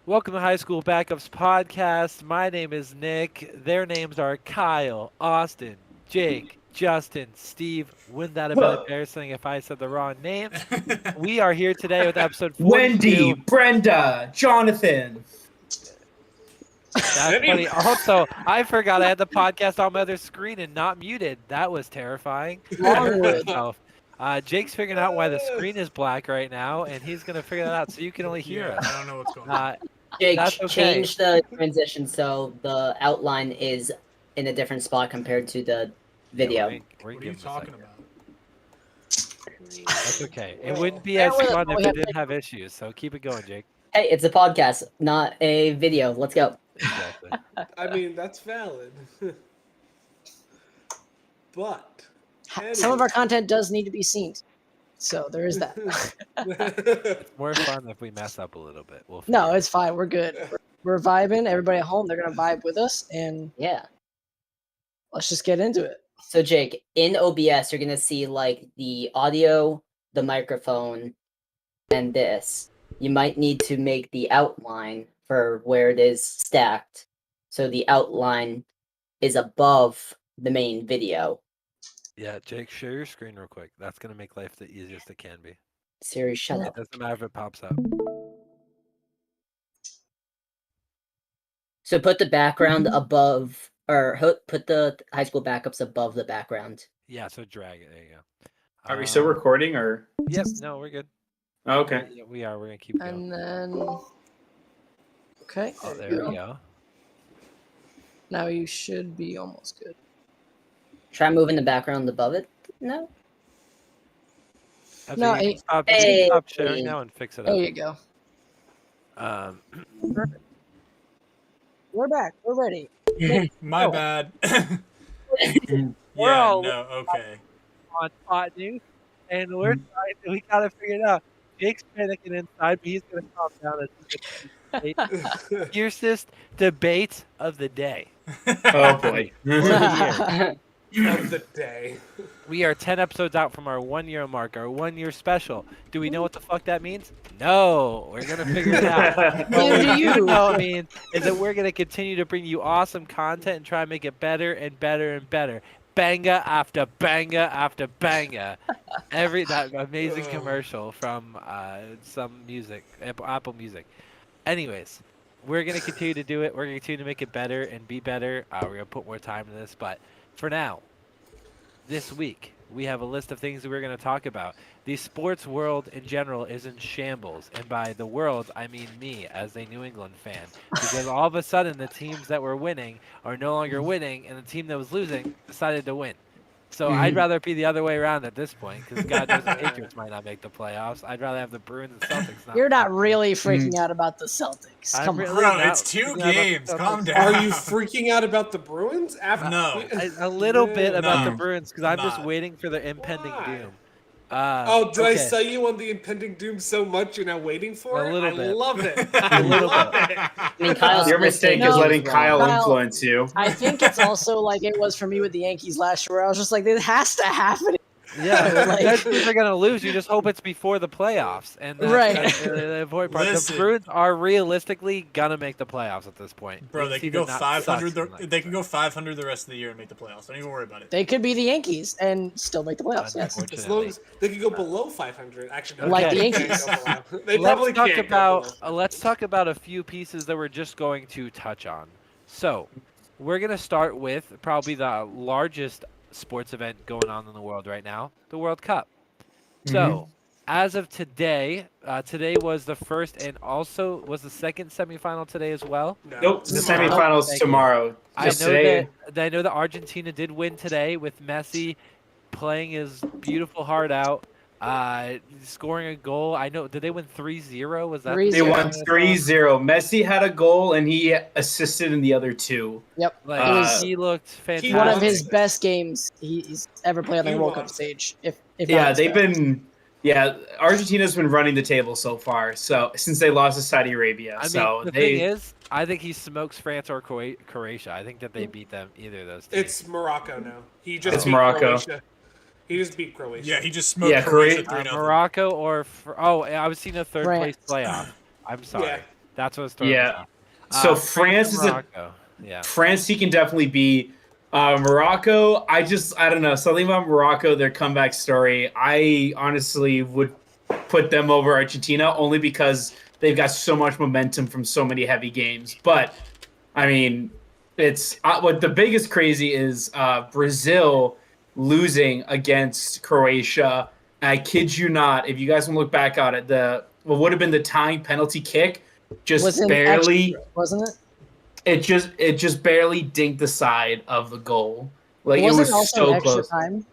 Welcome to High School Backups Podcast. My name is Nick. Their names are Kyle, Austin, Jake, Justin, Steve. Wouldn't that have been embarrassing if I said the wrong names? We are here today with episode 42. Wendy, Brenda, Jonathan. That's funny. Also, I forgot I had the podcast on my other screen and not muted. That was terrifying. Myself. Jake's figuring out why the screen is black right now, and he's going to figure that out so you can only hear us. I don't know what's going on. Jake, That's okay. change the transition so the outline is in a different spot compared to the video. Yeah, What are you talking about? That's okay. It wouldn't be as fun if it didn't have issues, so keep it going, Jake. Hey, it's a podcast, not a video. Let's go. Exactly. I mean, that's valid. But some of our content does need to be seen, so there is that. It's more fun if we mess up a little bit. No, it's fine. We're good. We're vibing. Everybody at home, they're gonna vibe with us, and Yeah. let's just get into it. So, Jake, in OBS, you're going to see like the audio, the microphone, and this. You might need to make the outline for where it is stacked. So the outline is above the main video. Yeah, Jake, share your screen real quick. That's gonna make life the easiest it can be. Siri, shut It up. doesn't matter if it pops up. So put the background above, or put the high school backups above the background. Yeah, so drag it. There you go. Are we still recording or? Yep. No, we're good. Oh, okay. Yeah, we are. We're gonna keep going. And then, okay, Oh, there there we we go. go. Now you should be almost good. Try moving the background above it. No? Actually, No, you can it- stop, you can stop sharing Hey. now and fix it There up. you go. We're back. We're ready. My Oh. bad. We're Yeah, all no, okay. on Hot News, and we're trying. We gotta figure it out. Jake's panicking inside, but he's gonna calm down. Fiercest debate of the day. Oh boy. of the day. We are 10 episodes out from our 1 year mark, our 1 year special. Do we know what the fuck that means? No, we're gonna figure it out. What Neither we do do you. know it means is that we're gonna continue to bring you awesome content and try and make it better and better and better. Banga after banga after banga. That amazing commercial from some music, Apple Music. Anyways, we're gonna continue to do it. We're gonna continue to make it better and be better. We're gonna put more time into this, but for now, this week we have a list of things that we're going to talk about. The sports world in general is in shambles, and by the world I mean me as a New England fan, because all of a sudden the teams that were winning are no longer winning, and the team that was losing decided to win. So I'd rather be the other way around at this point, because God knows the Patriots might not make the playoffs. I'd rather have the Bruins and Celtics. You're not really freaking out about the Celtics. I'm Come really on. Bro, not it's two freaking out about the games. Calm Celtics. down. Are you freaking out about the Bruins? No. A little bit about the No, Bruins, because I'm just not. waiting for their impending Why? doom. Oh, did I okay. sell you on the impending doom so much you're now waiting for A it? little I bit. love it. A I little love bit. it. I mean, Kyle's Your mistake No. is letting Kyle Kyle- influence you. I think it's also like it was for me with the Yankees last year, where I was just like, it has to happen. Yeah, Like- that teams are gonna lose. You just hope it's before the playoffs, and that's, Right. that's the important part. The Listen. Bruins are realistically gonna make the playoffs at this point. Bro, This they could season go not 500. sucks, like They could go 500 the rest of the year and make the playoffs. Don't even worry about it. They could be the Yankees and still make the playoffs. Yes. Unfortunately. As long as they could go below 500. Actually, no, Like they the can't Yankees. go below. They Let's probably talk can't about go below. let's talk about a few pieces that we're just going to touch on. So, we're gonna start with probably the largest sports event going on in the world right now, the World Cup. So, as of today, today was the first and also was the second semifinal today as well. No. Nope, the Tomorrow. semifinals Thank you. tomorrow. I Just know today. that Argentina did win today with Messi playing his beautiful heart out, scoring a goal. I know. Did they win 3-0? Was that 3-0. They won 3-0. Messi had a goal and he assisted in the other two. Yep. Like, It was he looked fantastic. one of was- his best games he's ever played on the He World Cup was. stage. If Yeah, not his they've best. been. Yeah, Argentina's been running the table so far. So since they lost to Saudi Arabia, I mean, so the they. thing is, I think he smokes France or Croatia. I think that they beat them, either of those teams. It's Morocco now. He just It's beat Morocco. Croatia. He just beat Croatia. Yeah, he just smoked Yeah, Croatia Croatia- 3-0. Morocco or I was seeing a third place France. playoff. I'm sorry. Yeah. That's what throwing Yeah. me off. So France France and is a Morocco. Yeah. France. He can definitely beat. Morocco. I don't know something about Morocco. Their comeback story. I honestly would put them over Argentina only because they've got so much momentum from so many heavy games. But I mean, it's what the biggest crazy is Brazil losing against Croatia. I kid you not. If you guys want to look back on it, the what would have been the tying penalty kick just Was in barely. extra, wasn't it? It just barely dinked the side of the goal. Like Was it was also so extra close. time?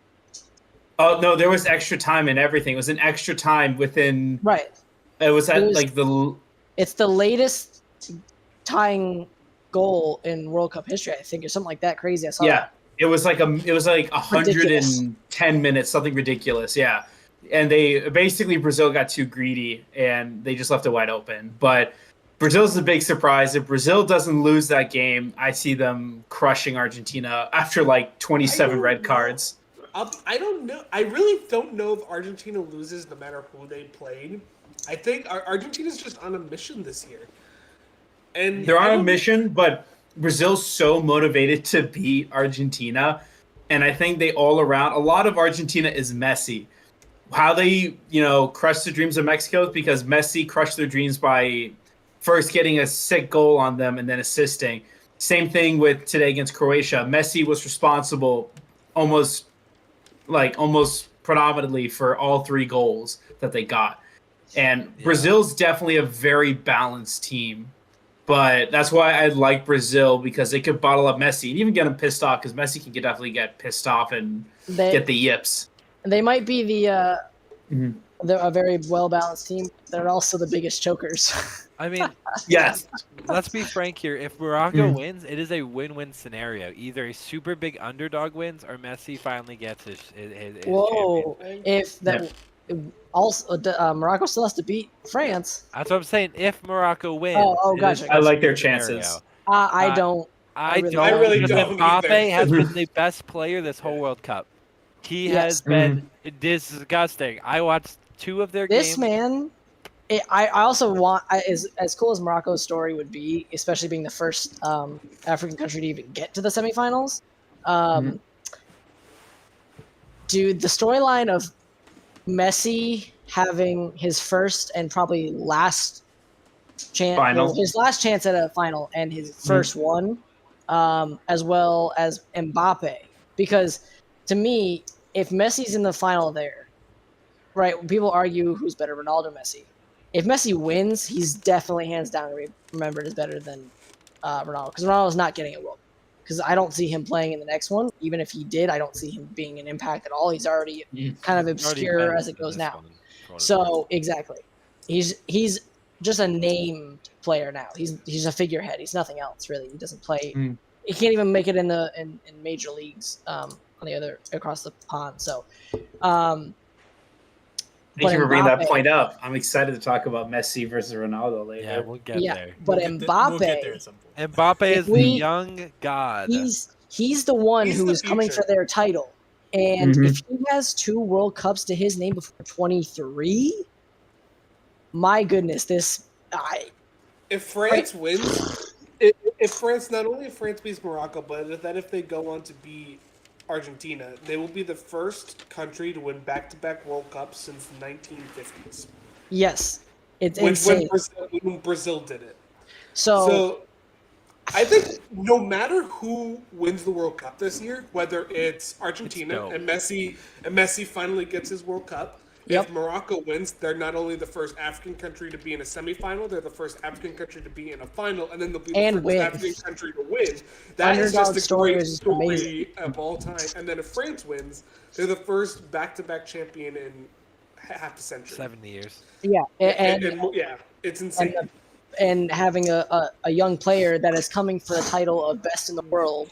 Oh no, there was extra time and everything. It was an extra time within. Right. It was at It was- like the. It's the latest tying goal in World Cup history, I think, or something like that. Crazy. I saw Yeah, that. it was like 110 Ridiculous. minutes, something ridiculous. Yeah, and they basically Brazil got too greedy and they just left it wide open. But Brazil's the big surprise. If Brazil doesn't lose that game, I see them crushing Argentina after like 27 red cards. I don't know. I really don't know if Argentina loses no matter who they played. I think Argentina's just on a mission this year. And They're I on a don't- mission, but Brazil's so motivated to beat Argentina, and I think they all around. A lot of Argentina is Messi. How they crushed the dreams of Mexico is because Messi crushed their dreams by first getting a sick goal on them and then assisting. Same thing with today against Croatia. Messi was responsible almost predominantly for all 3 goals that they got. And Yeah. Brazil's definitely a very balanced team. But that's why I like Brazil because they could bottle up Messi and even get him pissed off because Messi can definitely get pissed off and get the yips. They might be Mhm. they're a very well balanced team. They're also the biggest chokers. I mean, Yes. let's be frank here. If Morocco Mm. wins, it is a win-win scenario. Either a super big underdog wins, or Messi finally gets his Whoa! champion. If that also Morocco still has to beat France. That's what I'm saying. If Morocco wins, Oh, it is gotcha. a I like their win-win chances. scenario. I Uh, don't. I really- don't. I really because don't Mbappe either. has been the best player this whole World Cup. He Yes. has been disgusting. I watched 2 of their This games. man. I also want as cool as Morocco's story would be, especially being the first African country to even get to the semifinals. Dude, the storyline of Messi having his first and probably last chance, Final. his last chance at a final and his first one, as well as Mbappe. Because to me, if Messi's in the final there, right, people argue who's better, Ronaldo or Messi. If Messi wins, he's definitely hands down remembered as better than Ronaldo. Because Ronaldo's not getting a World Cup. Because I don't see him playing in the next one. Even if he did, I don't see him being an impact at all. He's already kind of He's already obscure better as it than goes this now. one, for what it's So exactly, he's just a named player now. He's a figurehead. He's nothing else really. He doesn't play. Mm. He can't even make it in major leagues on the other across the pond. So, Thank you for bringing that Mbappe- point up. I'm excited to talk about Messi versus Ronaldo later. Yeah, we'll get Yeah. there. But We'll get Mbappe, there at some point. Mbappe If is the we- young god. he's the one He's who the is coming future. for their title. And Mhm. if he has 2 World Cups to his name before 23, my goodness, If France wins, if France not only if France beats Morocco, but if they go on to beat Argentina, they will be the first country to win back-to-back World Cups since the 1950s. yes, it's When insane. Brazil did it. So So I think no matter who wins the World Cup this year, whether it's Argentina dope. and Messi finally gets his World Cup, Yep. if Morocco wins, they're not only the first African country to be in a semifinal, they're the first African country to be in a final, and then they'll be the And first win. African country to win. That is Underdog just a story great is story amazing. of all time. And then if France wins, they're the first back-to-back champion in half a century. 70 years. yeah, and Yeah, it's insane. and having a young player that is coming for the title of best in the world,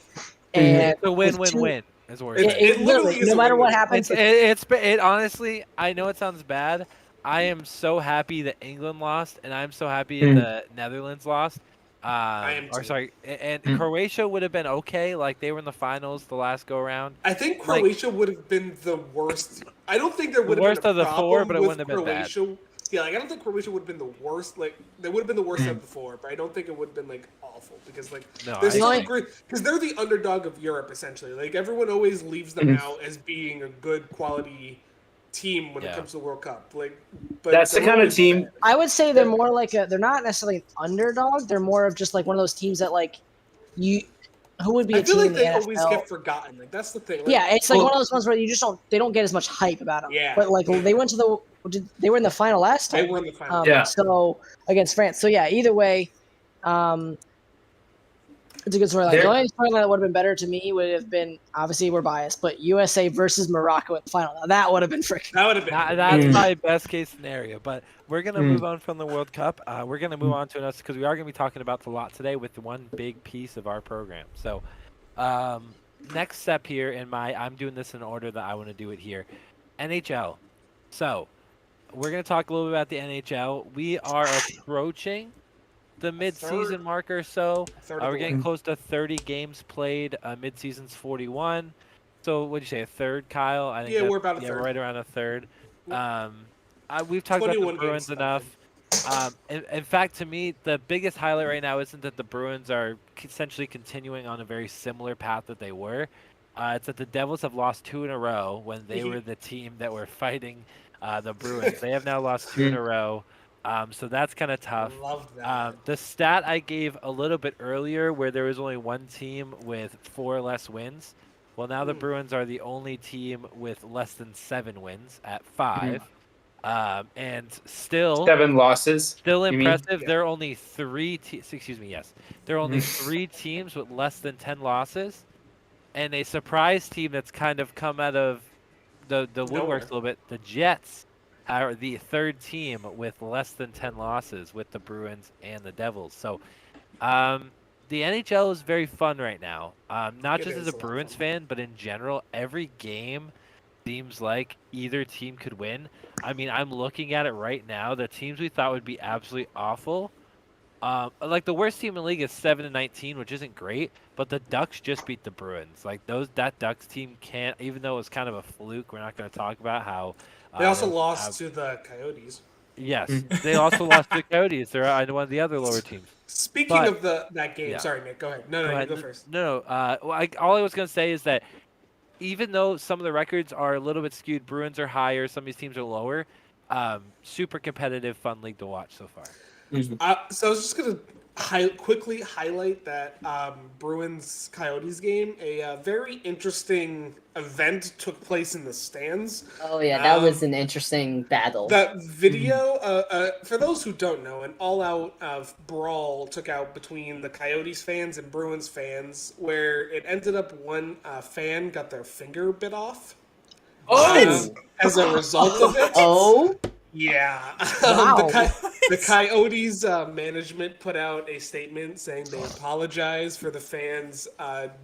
and It's a win-win-win. Is what we're It- saying. it literally literally, is no a matter what win-win. happens, It honestly, I know it sounds bad. I am so happy that England lost, and I'm so happy that the Netherlands lost. am Or too. sorry, and Croatia would have been okay. Like they were in the finals the last go around. I think Like- Croatia would have been the worst. I don't think there would have worst been a of the problem four, but it with wouldn't have been bad. Croatia Yeah, like I don't think Croatia would have been the worst. Like they would have been the worst of the four, but I don't think it would have been like awful because like No, they're I still agree. great because they're the underdog of Europe essentially. Like everyone always leaves them out as being a good quality team when it Yeah. comes to the World Cup. Like, but That's the they're kind of always team. bad. I would say they're more like they're not necessarily an underdog. They're more of just like one of those teams that like you who would be a I feel team like in the they NFL. always get forgotten. Like that's the thing. Like, Yeah, it's like Well- one of those ones where you just don't get as much hype about them. Yeah. But like they went to they were in the final last they time. were in the final. Yeah. So against France. So yeah, either way, it's a good storyline. There- The only storyline that would have been better to me would have been obviously we're biased, but USA versus Morocco in the final. Now that would have been freaking. That would have been. That's Mm. my best case scenario. But we're gonna Mm. move on from the World Cup. We're gonna move on to another because we are gonna be talking about a lot today with one big piece of our program. So, next step here in I'm doing this in order that I want to do it here. NHL. So, we're gonna talk a little bit about the NHL. We are approaching the mid-season marker or so. Third We're of the getting way. close to 30 games played. Mid-season's 41. So what'd you say, a third, Kyle? I think Yeah, that- we're about a yeah, third. We're right around a third. We've talked about the 21 games Bruins left. enough. In fact, to me, the biggest highlight right now isn't that the Bruins are essentially continuing on a very similar path that they were. It's that the Devils have lost 2 in a row when they were the team that were fighting the Bruins. They have now lost 2 in a row. So that's kind of tough. Love that. The stat I gave a little bit earlier, where there was only one team with 4 less wins, well, now the Bruins are the only team with less than 7 wins at 5, and still 7 losses. still you mean? impressive. Yeah. There are only 3. Excuse me, yes, there are only 3 teams with less than 10 losses, and a surprise team that's kind of come out of the woodworks Nowhere. a little bit. The Jets are the 3rd team with less than 10 losses with the Bruins and the Devils. So the NHL is very fun right now. Not It just is as a a lot of Bruins fun. fan, but in general, every game seems like either team could win. I mean, I'm looking at it right now. The teams we thought would be absolutely awful. Like the worst team in the league is 7-19, which isn't great, but the Ducks just beat the Bruins. Like that Ducks team can't, even though it was kind of a fluke. We're not going to talk about how They also they'll lost have- to the Coyotes. Yes, they also lost to the Coyotes. They're one of the other lower teams. Speaking But- of that game, yeah. sorry, Nick, go ahead. No, Go you ahead. go first. No. Well, all I was going to say is that even though some of the records are a little bit skewed, Bruins are higher, some of these teams are lower. Super competitive, fun league to watch so far. So I was just gonna quickly highlight that Bruins Coyotes game. A very interesting event took place in the stands. Oh yeah, that was an interesting battle. That video, for those who don't know, an all-out brawl took out between the Coyotes fans and Bruins fans, where it ended up one fan got their finger bit off. Oh! As a result of it. Oh, Yeah. Wow. The Coyotes management put out a statement saying they apologize for the fans'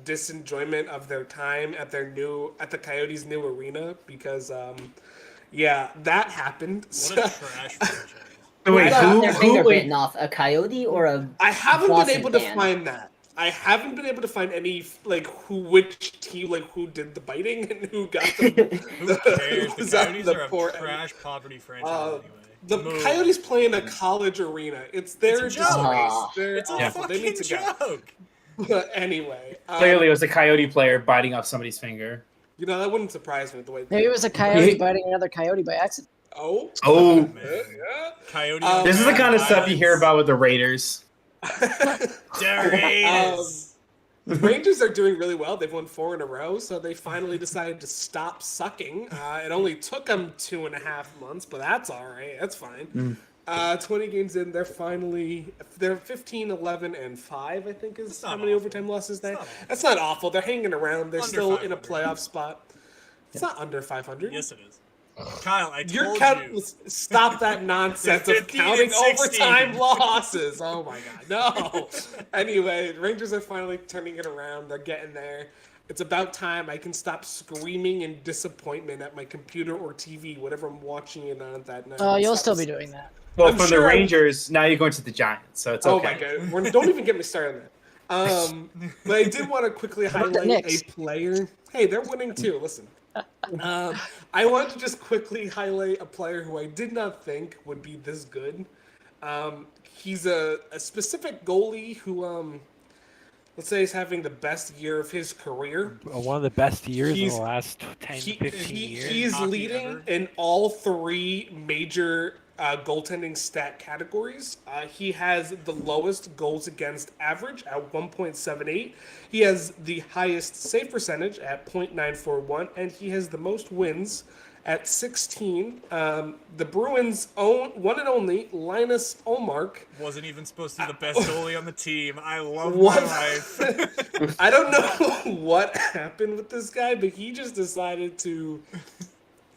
disenjoyment of their time at the Coyotes' new arena because, yeah, that happened. What a trash franchise. So wait, got who their finger who bitten off? A coyote or a? I haven't Boston been able to fan. find that. I haven't been able to find any which team who did the biting and who got Who the cares? The was on Coyotes the are a poor- trash poverty franchise anyway. The Move. Coyotes play in a college arena. It's their It's a joke. disgrace. They're It's a awful. They need fucking to go. joke. But anyway, clearly it was a Coyote player biting off somebody's finger. you know that wouldn't surprise me the way. Maybe it was a coyote biting another coyote by accident. Oh, Oh, Man. yeah. Coyote. this is the kind of stuff you hear violence. about with the Raiders. Darius. The Rangers are doing really well. They've won 4 in a row, so they finally decided to stop sucking. It only took them 2.5 months, but that's all right. That's fine. 20 games in, they're 15, 11, and 5. I think is not how many awful. overtime losses they. not awful. That's not awful. They're hanging around. They're Under still in a 500. playoff spot. It's not under 500. Yes, it is. Kyle, I You're told count- you. Stop that nonsense They're of 15 counting and 16. overtime losses. Oh my god, no. Anyway, the Rangers are finally turning it around. They're getting there. It's about time I can stop screaming in disappointment at my computer or TV, whatever I'm watching it on that night. Oh, you'll Stop still be this- doing that. Well, I'm from sure the I- Rangers, now you're going to the Giants, so it's Oh okay. my god, don't even get me started on that. But I did want to quickly about the highlight Knicks? a player. Hey, they're winning too. Listen. I want to just quickly highlight a player who I did not think would be this good. He's a specific goalie who, let's say, is having the best year of his career. One of the best years in He's- the last 10, 15 years. He's Hockey leading ever. in all three major goaltending stat categories. He has the lowest goals against average at 1.78. He has the highest save percentage at .941, and he has the most wins at 16. The Bruins' own one and only Linus Ullmark. Wasn't even supposed to be the best goalie on the team. I love What? my life. I don't know what happened with this guy, but he just decided to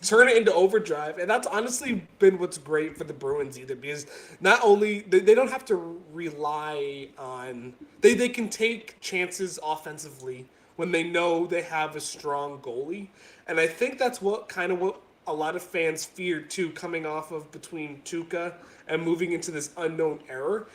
turn it into overdrive, and that's honestly been what's great for the Bruins either, because not only they don't have to rely on they can take chances offensively when they know they have a strong goalie, and I think that's what a lot of fans feared too, coming off of between Tuukka and moving into this unknown era.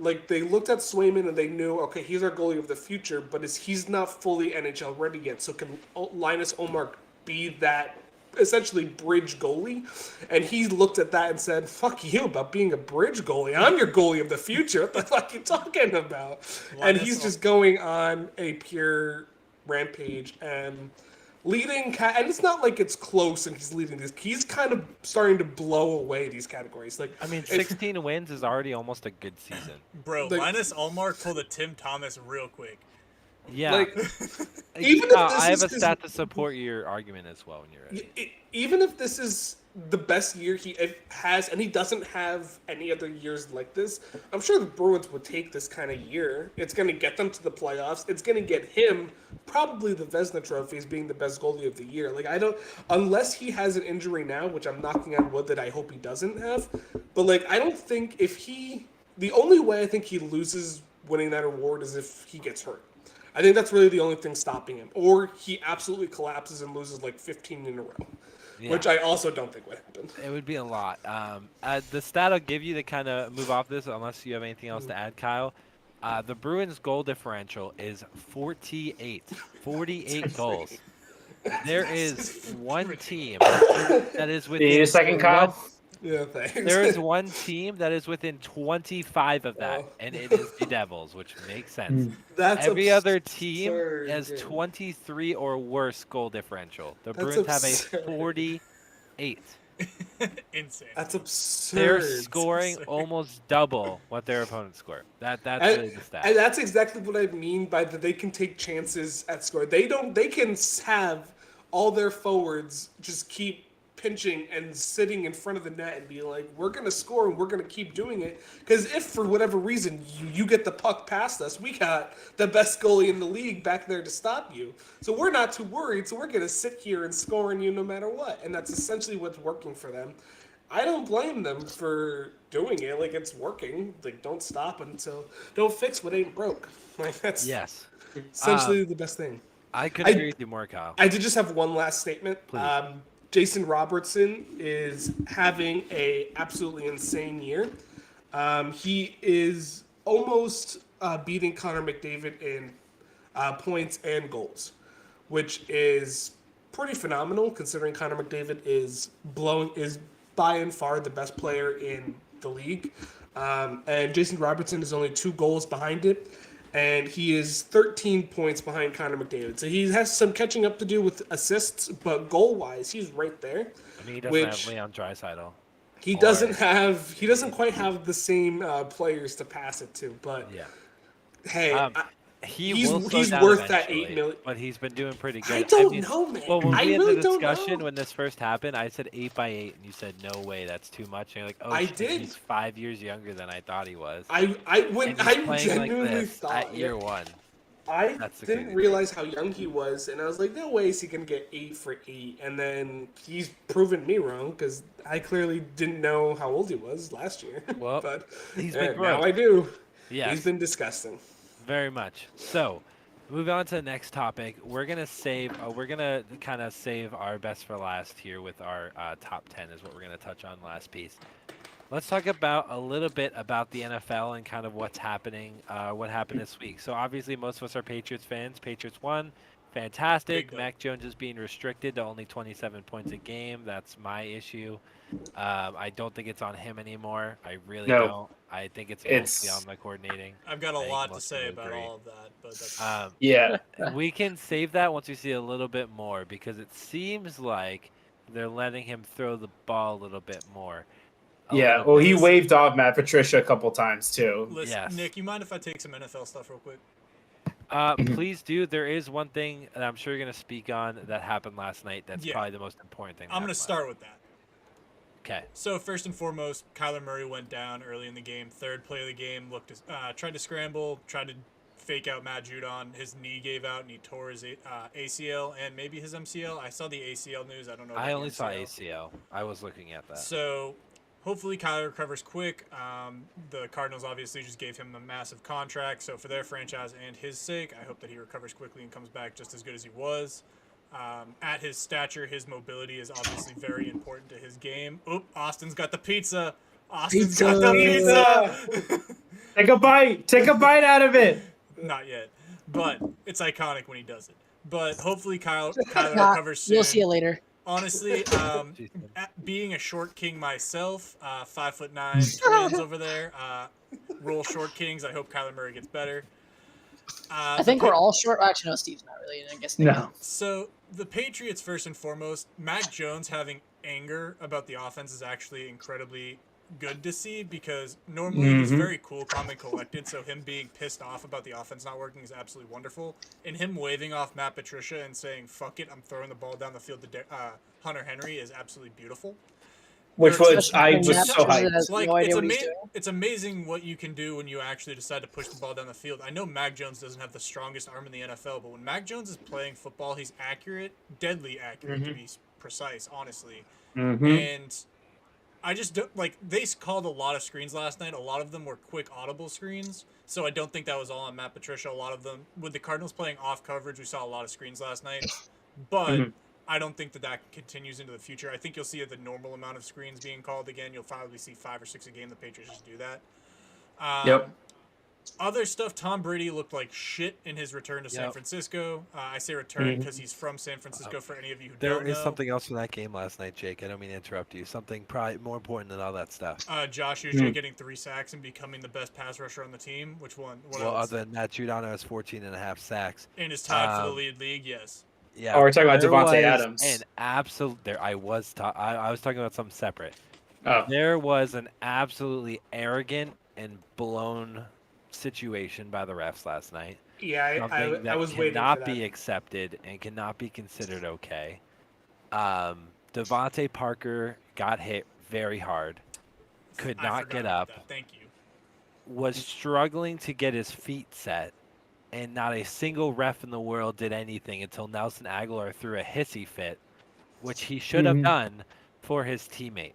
Like, they looked at Swayman and they knew, okay, he's our goalie of the future, but he's not fully NHL ready yet. So can Linus Ullmark be that essentially bridge goalie? And he looked at that and said, "Fuck you about being a bridge goalie. I'm your goalie of the future. What the fuck you talking about?" And Linus he's just going on a pure rampage and leading, and it's not like it's close and he's leading this. He's kind of starting to blow away these categories. Like, I mean, if- 16 wins is already almost a good season. Bro, Like- Linus Ullmark pulled a Tim Thomas real quick. Yeah. like, even if this I have is a his- stat to support your argument as well when you're ready. even if this is the best year he has, and he doesn't have any other years like this, I'm sure the Bruins would take this kind of year. It's going to get them to the playoffs. It's going to get him probably the Vezina Trophy as being the best goalie of the year. Like, I don't, unless he has an injury now, which I'm knocking on wood that I hope he doesn't have. But like, I don't think the only way I think he loses winning that award is if he gets hurt. I think that's really the only thing stopping him, or he absolutely collapses and loses like 15 in a row. Yeah. Which I also don't think would happen. It would be a lot. The stat I'll give you to kind of move off this, unless you have anything else to add, Kyle. The Bruins' goal differential is 48. 48 goals. There is one team that is within. Need a second, Kyle? Yeah, thanks. There is one team that is within 25 of that, Oh. and it is the Devils, which makes sense. That's Every other team absurd, has dude. 23 or worse goal differential. The That's Bruins have absurd. a 48. Insane. That's absurd. They're scoring almost double what their opponents score. That's really the stat. And that's exactly what I mean by that they can take chances at score. They can have all their forwards just keep pinching and sitting in front of the net and be like, we're going to score and we're going to keep doing it. Because if for whatever reason you get the puck past us, we got the best goalie in the league back there to stop you. So we're not too worried. So we're going to sit here and score on you no matter what. And that's essentially what's working for them. I don't blame them for doing it. Like, it's working. Like, don't fix what ain't broke. Like, that's Yes. essentially the best thing. I couldn't I- agree with you more, Kyle. I did just have one last statement. Please. Jason Robertson is having a absolutely insane year. He is almost beating Connor McDavid in points and goals, which is pretty phenomenal considering Connor McDavid is by and far the best player in the league. And Jason Robertson is only 2 goals behind it. And he is 13 points behind Connor McDavid. So he has some catching up to do with assists, but goal-wise, he's right there. I mean, he doesn't which- have Leon Draisaitl. He doesn't quite have the same players to pass it to, but Yeah. hey, He's he's worth that $8 million. But he's been doing pretty good. I don't mean, know, man. Well, when I we had really the don't discussion know. when this first happened, I said 8x8, and you said no way, that's too much. And you're like, oh, I shit, did. he's 5 years younger than I thought he was. I when And he's I playing like genuinely this thought at year one. I That's the didn't crazy realize how young he was, and I was like, no way is he gonna get 8 for 8. And then he's proven me wrong because I clearly didn't know how old he was last year. Well, but he's been now growing. I do. Yes. He's been disgusting. Very much. So, moving on to the next topic, we're gonna kind of save our best for last here with our top 10 is what we're gonna touch on last piece. Let's talk about a little bit about the NFL and kind of what's happening, what happened this week. So obviously, most of us are Patriots fans. Patriots won fantastic. Big dub. Mac Jones is being restricted to only 27 points a game. That's my issue. I don't think it's on him anymore. I really No. don't. I think it's mostly It's- on the coordinating. I've got a I think lot to most say people about agree. all of that, but that's Yeah. We can save that once we see a little bit more because it seems like they're letting him throw the ball a little bit more. Yeah. Well, he waved off Matt Patricia a couple times too. Listen, Yes. Nick, you mind if I take some NFL stuff real quick? Please do. There is one thing that I'm sure you're going to speak on that happened last night. That's Yeah. probably the most important thing. I'm going to start with that. Okay. So first and foremost, Kyler Murray went down early in the game. Third play of the game, tried to scramble, tried to fake out Matt Judon. His knee gave out and he tore his ACL and maybe his MCL. I saw the ACL news. I don't know. About I the only saw MCL. ACL. I was looking at that. So hopefully Kyler recovers quick. The Cardinals obviously just gave him a massive contract. So for their franchise and his sake, I hope that he recovers quickly and comes back just as good as he was. At his stature, his mobility is obviously very important to his game. Oop, Austin's got the pizza. Austin's got the pizza. Take a bite. Take a bite out of it. Not yet, but it's iconic when he does it. But hopefully Kyler Nah, recovers soon. You'll see it later. Honestly, Jeez, being a short king myself, 5'9", twins over there, roll short kings. I hope Kyler Murray gets better. I think we're all short. Actually, no, Steve's not really. I guess Nick No. So the Patriots, first and foremost, Mac Jones having anger about the offense is actually incredibly good to see because normally he's Mhm. very cool, calm, and collected. So him being pissed off about the offense not working is absolutely wonderful. And him waving off Matt Patricia and saying "fuck it, I'm throwing the ball down the field to Hunter Henry" is absolutely beautiful. Which was Especially I when was Matt so Patricia hyped. has Like no it's, idea what he's doing. it's amazing what you can do when you actually decide to push the ball down the field. I know Mac Jones doesn't have the strongest arm in the NFL, but when Mac Jones is playing football, he's accurate, deadly accurate to be precise, honestly. Mm-hmm. And I just don't like they called a lot of screens last night. A lot of them were quick audible screens, so I don't think that was all on Matt Patricia. A lot of them with the Cardinals playing off coverage, we saw a lot of screens last night, but Mhm. I don't think that continues into the future. I think you'll see the normal amount of screens being called again. You'll probably see 5 or 6 a game. The Patriots just do that. Yep. Other stuff, Tom Brady looked like shit in his return to San Yep. Francisco. I say return because he's from San Francisco. For any of you who There don't is know, something else from that game last night, Jake. I don't mean to interrupt you. Something probably more important than all that stuff. Josh Uche getting 3 sacks and becoming the best pass rusher on the team. Which one? What Well, else? other than that, Giordano has 14.5 sacks. And is tied for the um, league. Yes. Yeah. Oh, we're talking about there Devontae was Adams. An absolute. There, I was. I was talking about something separate. Oh. There was an absolutely arrogant and blown situation by the refs last night. Yeah, Something I that was waiting for cannot that. be accepted and cannot be considered okay. Devontae Parker got hit very hard, could I not forgot get about up, that. Thank you. was struggling to get his feet set, and not a single ref in the world did anything until Nelson Aguilar threw a hissy fit, which he should have Mhm. done for his teammate.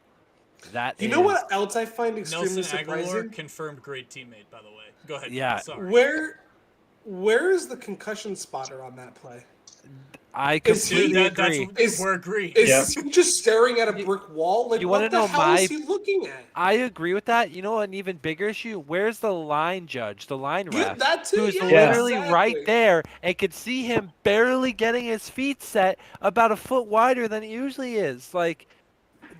That You is, know what else I find extremely Nelson Aguilar, surprising? confirmed great teammate, by the way. Go ahead. Yeah. Sorry. Where is the concussion spotter on that play? I Is he- completely Dude, agree. Is- we're agreed. Is he just staring at a brick wall? Like, you what wanna the know hell my- is he looking at? I agree with that. You know, an even bigger issue. Where's the line judge, the line Yeah, ref, that too. who's yeah, literally exactly. right there and could see him barely getting his feet set about a foot wider than it usually is? Like,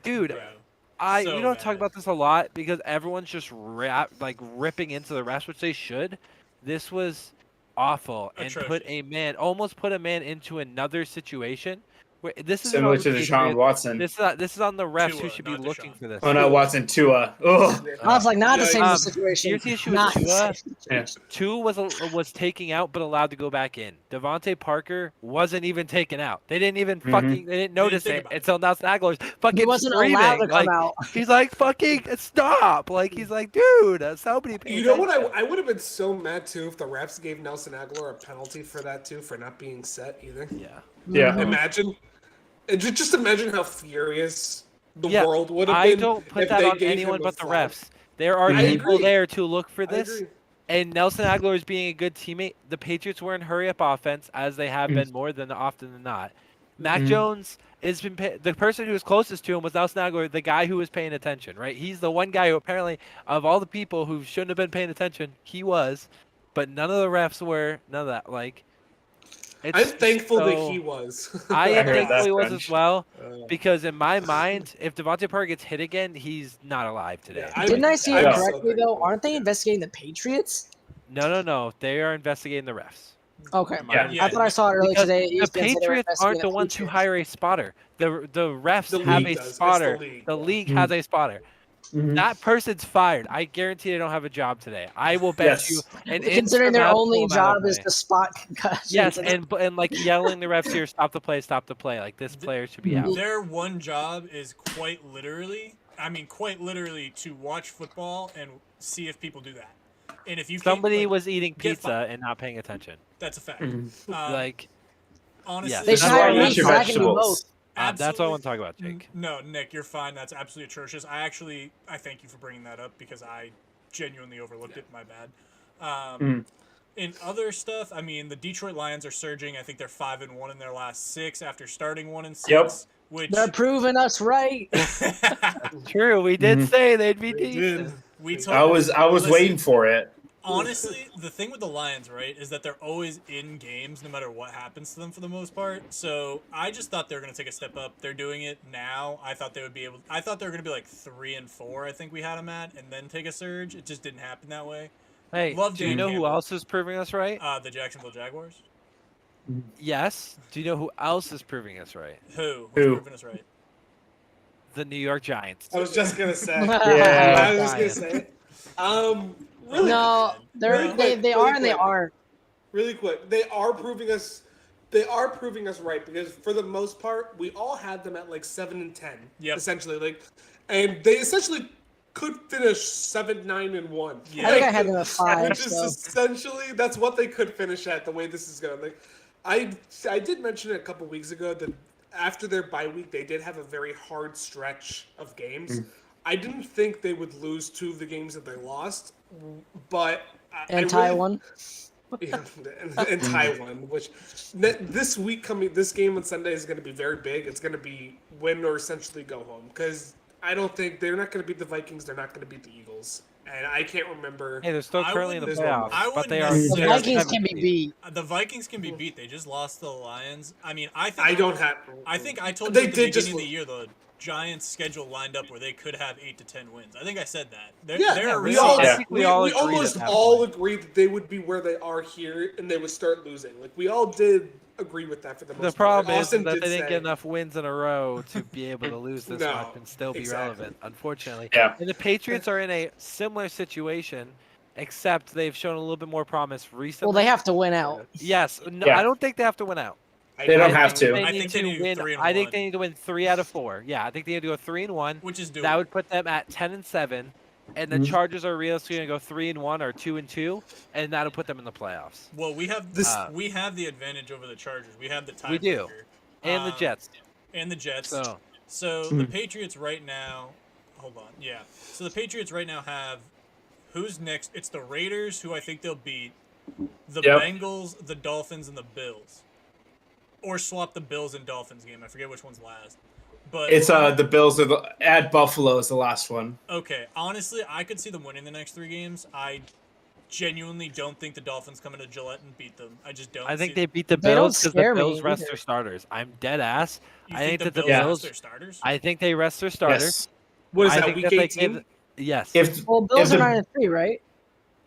dude, Bro. So we don't talk mad. about this a lot because everyone's just ripping into the refs, which they should. This was awful and Atrocious. almost put a man into another situation. Where this is Similar to Deshaun Watson. This is on the refs who Tua, should be not looking Deshaun. for this. Oh no, Watson Tua. Ugh. I was like, not the same Yeah, situation. Here's the issue Not with the Tua. same. Tua was taking out but allowed to go back in. Devontae Parker wasn't even taken out. They didn't even they didn't notice think it about it. until Nelson Aguilar's fucking He wasn't screaming. allowed to come like, out. He's like, fucking stop. Like, he's like, dude, somebody pay You know what? attention. I would have been so mad too if the refs gave Nelson Aguilar a penalty for that too, for not being set either. Yeah. Yeah. Imagine, and just imagine how furious the Yeah, world would have I been. don't put if that they on gave anyone him a but the flag. refs. There are I people agree. there to look for I this. agree. And Nelson Aguilar is being a good teammate. The Patriots were in hurry-up offense, as they have been more than often than not. Mac Jones has been the person who was closest to him was Nelson Aguilar, the guy who was paying attention, right? He's the one guy who apparently, of all the people who shouldn't have been paying attention, he was. But none of the refs were. None of that. Like, It's I'm thankful that so- he was. I I am heard thankful that, he was Bench. as well, Uh, because in my mind, if Devontae Parker gets hit again, he's not alive today. Yeah, Didn't I see it I'm so correctly though? thankful. Aren't they Yeah. investigating the Patriots? No. They are investigating the refs. Okay. Yeah. I thought I saw it earlier Because today. the ESPN said they were Patriots aren't investigating the ones who Patriots. hire a spotter. The refs The have league a does. It's the spotter. league, The yeah. league has a spotter. Mhm. That person's fired. I guarantee they don't have a job today. I will bet Yes. you. An Considering their insurmountable only amount of job is money. to spot concussions. Yes, and like yelling the refs here, stop the play. Like this player should be out. Their one job is quite literally to watch football and see if people do that. And if you can't, Somebody like, was eating get pizza fined. and not paying attention. That's a fact. Mhm. Like honestly, yeah, they should That's hire why me I eat so your I can do vegetables. both. that's what I want to talk about, Jake. No, Nick, you're fine. That's absolutely atrocious. I thank you for bringing that up because I genuinely overlooked it. My bad. In other stuff, I mean, the Detroit Lions are surging. I think they're 5-1 in their last 6 after starting 1-6. Yep. Which They're proving us right. True, we did Mhm. say they'd be They decent. did. we told. I was Listen, waiting for it. Honestly, the thing with the Lions, right, is that they're always in games no matter what happens to them for the most part. So I just thought they were going to take a step up. They're doing it now. I thought they were going to be like 3-4. I think we had them at, and then take a surge. It just didn't happen that way. Hey, Love do you Dan know who Campbell. else is proving us right? The Jacksonville Jaguars. Yes. Do you know who else is proving us right? Who's Who? proving us right? The New York Giants. I was just gonna say. Yeah. I was just gonna say. Really, No, Really quick, they really are and they quick. aren't. really quick, they are proving us. They are proving us right because for the most part, we all had them at like 7-10. Yep. Essentially, and they essentially could finish 7-9-1. Yeah. I think I had them at 5. Which is So. essentially that's what they could finish at the way this is going. Like, I did mention it a couple weeks ago that after their bye week, they did have a very hard stretch of games. I didn't think they would lose 2 of the games that they lost, but And I Taiwan. yeah, and Taiwan, which this game on Sunday is going to be very big. It's going to be win or essentially go home because I don't think they're not going to beat the Vikings. They're not going to beat the Eagles, and I can't remember. Hey, they're still I currently in the wouldn't- playoffs, I but they wouldn't are. The necessarily- Vikings can be beat. The Vikings can be beat. They just lost to the Lions. I mean, I think I don't have. I think I told They you at the did just beginning of the year the Giants' schedule lined up where they could have 8 to 10 wins. I think I said that. They're, Yeah, they're we really all, I think we all we agreed almost at that all point. agreed that they would be where they are here, and they would start losing. Like we all did agree with that for the most The part. problem is Austin that did they didn't say- get enough wins in a row to be able to lose this No, much and still be exactly. relevant, unfortunately. Yeah. And the Patriots are in a similar situation, except they've shown a little bit more promise recently. Well, they have to win out. Yes. No, Yeah. I don't think they have to win out. They don't I have think to. They I need think they to need to go win. 3-1. I think they need to win 3 out of 4. Yeah, I think they need to go 3-1. which is doable. That would put them at 10-7, and the Mhm. Chargers are realistically going to go 3-1 or 2-2, and that'll put them in the playoffs. well, we have This- we have the advantage over the Chargers. We have the tiebreaker. We do. And the Jets. And the Jets. So So the Patriots right now, hold on, yeah. So the Patriots right now have who's next? It's the Raiders, who I think they'll beat, the Yep. Bengals, the Dolphins, and the Bills, or swap the Bills and Dolphins game. I forget which one's last. But It's the Bills are at Buffalo is the last one. okay. Honestly, I could see them winning the next 3 games. I genuinely don't think the Dolphins come into Gillette and beat them. I just don't. I think see- they beat the They don't Bills because the scare me Bills rest either. their starters. I'm dead ass. You I think the that the Bills rest Bills- their starters. I think they rest their starters. Yes. What is I that? think Week that they 18. give- Yes. If Well, Bills If are the- 9-3, right?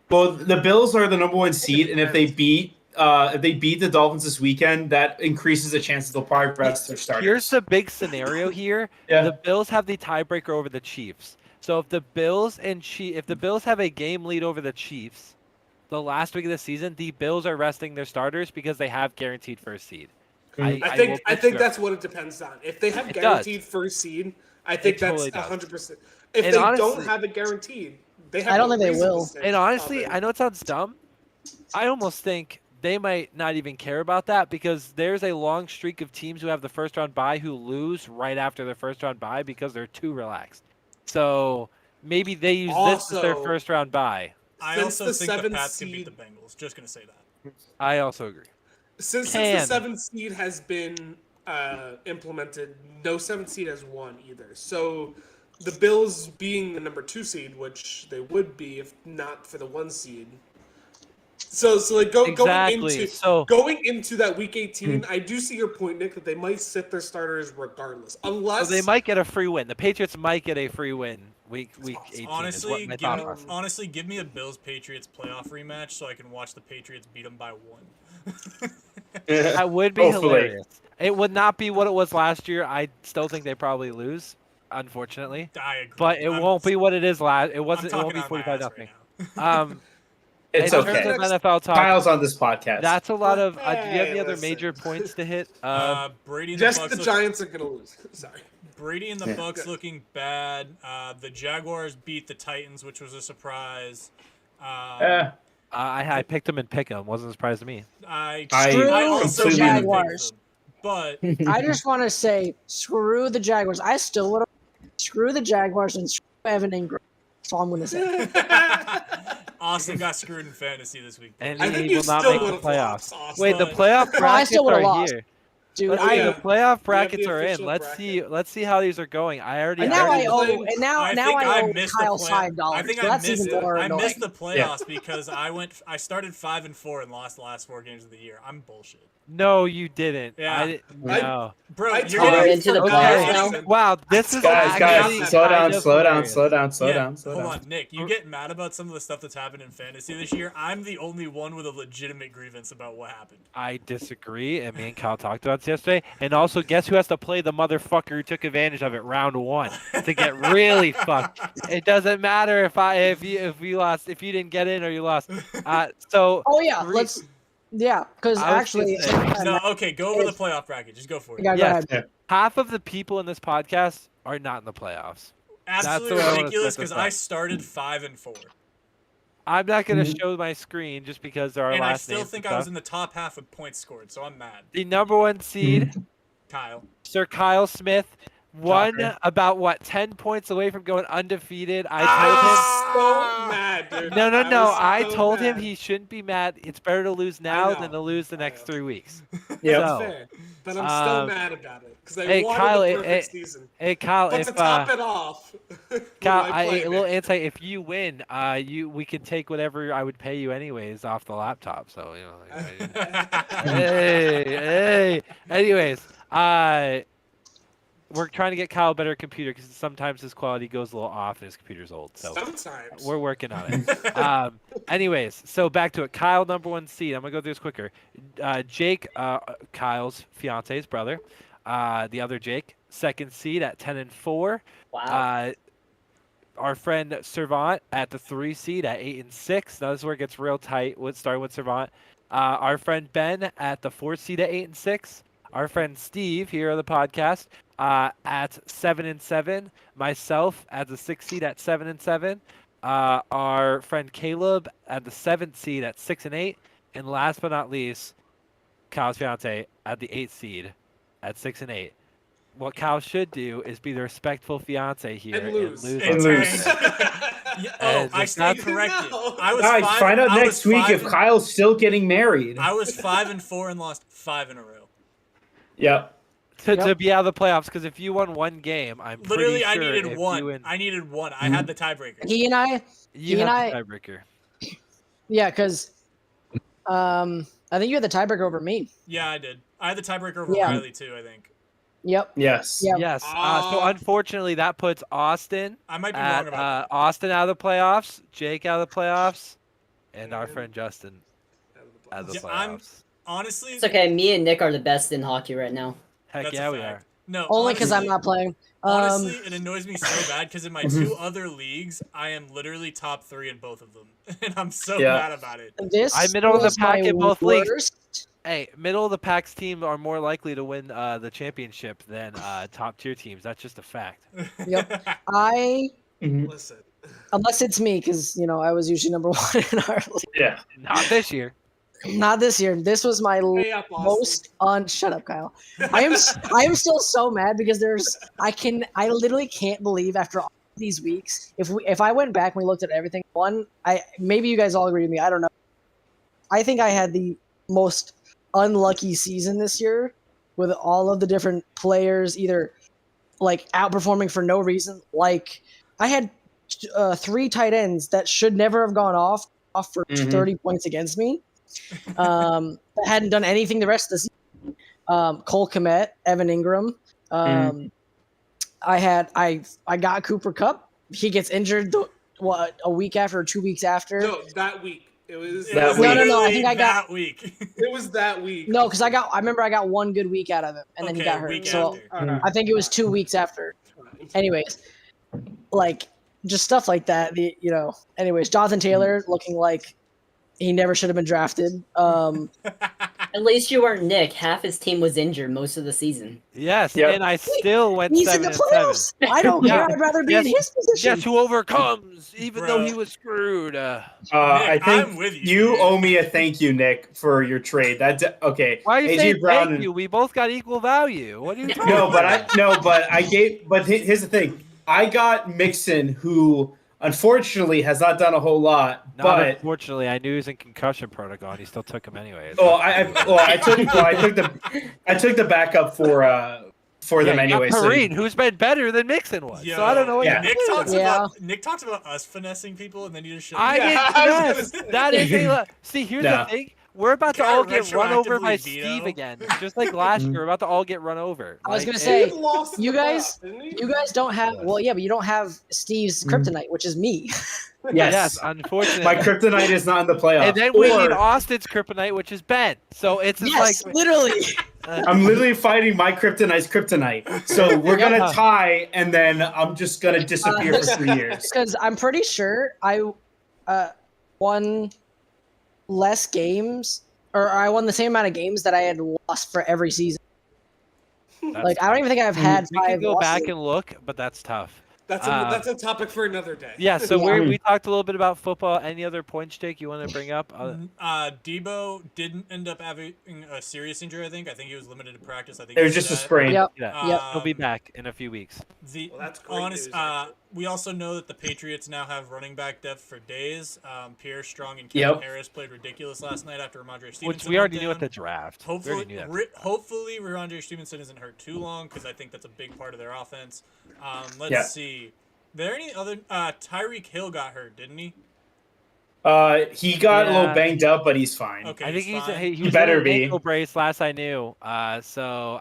well, the Bills are the number 1 seed, and if they beat the Dolphins this weekend, that increases the chances they'll probably rest their starters. Here's the big scenario here. Yeah. The Bills have the tiebreaker over the Chiefs. So if the Bills have a game lead over the Chiefs, the last week of the season, the Bills are resting their starters because they have guaranteed first seed. Mhm. I will think bet you that's what it depends on. If they have It does. guaranteed first seed, I think that's totally does. 100%. If And they honestly- don't have it guaranteed, they have I don't no think they reason to will. say And honestly, oh, I know it sounds dumb. I almost think they might not even care about that because there's a long streak of teams who have the first round bye who lose right after their first round bye because they're too relaxed. So maybe they use this as their Also- first round bye. I since also the think the 7th Pats can beat the seed- Bengals. Just gonna say that. I also agree. Since the Can. 7th seed has been implemented, no 7th seed has won either. So the Bills being the number 2 seed, which they would be if not for the 1 seed, So like Exactly. So going into that week 18, I do see your point, Nick, that they might sit their starters regardless, unless they might get a free win. The Patriots might get a free win week 18 is what my thought process. Honestly, give me a Bills Patriots playoff rematch so I can watch the Patriots beat them by 1. That would be hilarious. It would not be what it was last year. I still think they probably lose, unfortunately. I agree. But it won't be what it is last. It I'm wasn't. It won't talking be out my 45 ass nothing. right It's in okay. terms of NFL talk, Kyle's on this podcast. that's a lot of. Do you have Hey, any other listen. major points to hit? Brady and just the the Bucks Giants are gonna lose. Sorry. Brady and the Bucks looking bad. The Jaguars beat the Titans, which was a surprise. I picked them and pick them. Wasn't a surprise to me. I Screw also the picked Jaguars. them, but I just want to say, screw the Jaguars. I still would have screw the Jaguars and screw Evan Ingram. That's all I'm going to say. Austin got screwed in fantasy this week. And I think he you will not still make the would've playoffs. lost, Austin. Wait, the playoff I brackets still would've are lost. here. Dude, Oh, yeah. The playoff the brackets are in. official Let's bracket. see how these are going. I already. and now I already owe, played- and now I now think I owe missed Kyle the $5. I think so I that's missed. even more I annoying. missed the playoffs because I started 5-4 and lost the last 4 games of the year. I'm bullshit, No, you didn't. Yeah. I didn't. No. bro. I You're totally getting into the forgot. playoffs Okay. now? Wow, this is Guys, actually slow down, kind of slow down, hilarious. slow down, slow Yeah, down, slow hold down. on, Nick. You get mad about some of the stuff that's happened in fantasy this year. I'm the only one with a legitimate grievance about what happened. I disagree, and me and Kyle talked about this yesterday. And also, guess who has to play the motherfucker who took advantage of it round 1 to get really fucked? It doesn't matter if you lost, if you didn't get in or you lost. So Oh yeah, three- because I was actually, gonna say- No, okay, go over the playoff bracket. Just go for it. Yeah, go yes, ahead. half of the people in this podcast are not in the playoffs. Absolutely the way I wanna ridiculous set this because I up. started 5-4, I'm not going to show my screen just because there are and I last still names think and I was stuff. in the top half with points scored. So I'm mad. The number 1 seed, Kyle. Sir Kyle Smith, won Shocker. about 10 points away from going undefeated. I So mad, told him. dude. No. I was so told him mad. he shouldn't be mad. It's better to lose now know. than to lose the I next know. 3 weeks. Yep. So, Fair, but I'm still um, mad about it because I hey, wanted Kyle, a perfect season. Hey Kyle, But if to top it off, Kyle, my a play, little man. insight. If you win, we can take whatever I would pay you anyways off the laptop. So hey. Anyways, we're trying to get Kyle a better computer because sometimes his quality goes a little off and his computer's old. So Sometimes. we're working on it. Anyways, so back to it. Kyle, number 1 seed. I'm gonna go through this quicker. Jake, Kyle's fiance's brother. The other Jake, 2nd seed at 10-4. Wow. Our friend Servant at the 3 seed at 8-6. Now this is where it gets real tight. Starting with Servant. Our friend Ben at the 4 seed at 8-6. Our friend Steve here on the podcast at 7-7. Myself at the 6th seed at 7-7. Our friend Caleb at the 7th seed at 6-8. And last but not least, Kyle's fiance at the 8th seed at 6-8. What Kyle should do is be the respectful fiance here And lose. on And the lose. playoffs. Oh, I stand that's- corrected. No. I was Guys, five, find out I was next week 5 if and- Kyle's still getting married. I was 5-4 and lost 5 in a row. Yep. to be out of the playoffs, because if you won 1 game, I'm pretty Literally, sure I if needed you 1. win, I needed 1. I had the tiebreaker. He and I, you he and have the tiebreaker. yeah, because I think you had the tiebreaker over me. Yeah, I did. I had the tiebreaker over Yeah. Riley too. I think. Yep. Yes. Yeah. Yes. So unfortunately, that puts Austin I might be wrong at about Austin out of the playoffs, Jake out of the playoffs, and our friend Justin out of the Yeah, playoffs. I'm- that. Honestly, It's okay. Me and Nick are the best in hockey right now. Heck that's yeah, a we fact. are. No, Only because I'm honestly- not playing. Honestly, it annoys me so bad because in my 2 other leagues, I am literally top 3 in both of them, and I'm so Yeah. mad about it. This I'm middle of the was pack my in both leagues. worst. Hey, middle of the pack's team are more likely to win the championship than top tier teams. That's just a fact. Yep. I Listen. unless it's me, because I was usually number 1 in our league. Yeah. Not this year. Not this year. This was my Pay up, Austin. most on. Shut up, Kyle. I am still so mad because I literally can't believe after all these weeks, if I went back and we looked at everything, maybe you guys all agree with me. I don't know. I think I had the most unlucky season this year with all of the different players either like outperforming for no reason. Like I had 3 tight ends that should never have gone off off for Mhm. 30 points against me. That hadn't done anything the rest of the season. Cole Kmet, Evan Ingram. I got Cooper Cup. He gets injured a week after or 2 weeks after. No, that week. It was It was week. No, I literally think I got- that week. It was that week. No, because I remember I got one good week out of him, and then he Okay, got hurt. week So after. Alright, I think it was 2 weeks after. fine. Anyways, like just stuff like that. Anyways, Jonathan Taylor looking like he never should have been drafted. At least you weren't Nick. Half his team was injured most of the season. Yes, Yep. and I still went He's in the 7-7. playoffs. I don't Yeah. care. I'd rather be in Yes. his position. Guess who overcomes, even though Bro. he was screwed. I Nick, I'm think with you, you dude. owe me a thank you, Nick, for your trade. That's okay. Why are you AJ saying Brown thank you? We both got equal value. What are you talking No, about? but here's the thing. I got Mixon, who unfortunately has not done a whole lot, Not but unfortunately, I knew he was in concussion protocol, and he still took him anyways. I took the backup for them anyway. So Perrine, who's been better than Mixon was. So I don't know what Yeah. you're Nick doing. talks Yeah. about Nick talks about us finessing people, and then you just show I me. Yeah, didn't I was finesse. gonna say. That is a see. Here's No. the thing: we're about to Can I all get run over by retroactively veto? Steve again, just like last year. We're about to all get run over. I was Like, gonna it- say, Steve lost you the guys- playoffs, didn't he? You guys don't have but you don't have Steve's kryptonite, which is me. yes, yes, unfortunately. my kryptonite is not in the playoffs. and then we Or need Austin's kryptonite, which is Ben. So it's just Yes, like literally. I'm literally fighting my kryptonite's kryptonite. So we're Yeah. gonna tie, and then I'm just gonna disappear for 3 years. Because I'm pretty sure I won less games, or I won the same amount of games that I had lost for every season. that's Like I don't even think I've had we 5 can go losses. back and look, but that's tough. That's a topic for another day. Yeah. So Yeah. we talked a little bit about football. Any other points, Jake? You want to bring up? Debo didn't end up having a serious injury. I think he was limited to practice. I think It he was just a said. sprain. Yep. Yeah. Yep. He'll be Um, back in a few weeks. The Well, that's great honest, news, actually. we also know that the Patriots now have running back depth for days. Pierre Strong and Yep. Kevin Harris played ridiculous last night after Ramondre Stevenson. Which we already went knew at down. the draft. We Hopefully, already knew that. hopefully Ramondre Stevenson isn't hurt too long because I think that's a big part of their offense. Let's Yeah. see. There any other? Tyreek Hill got hurt, didn't he? He got a little Yeah. banged up, but he's fine. Okay, I think fine. he was better in an be. ankle brace last I knew. So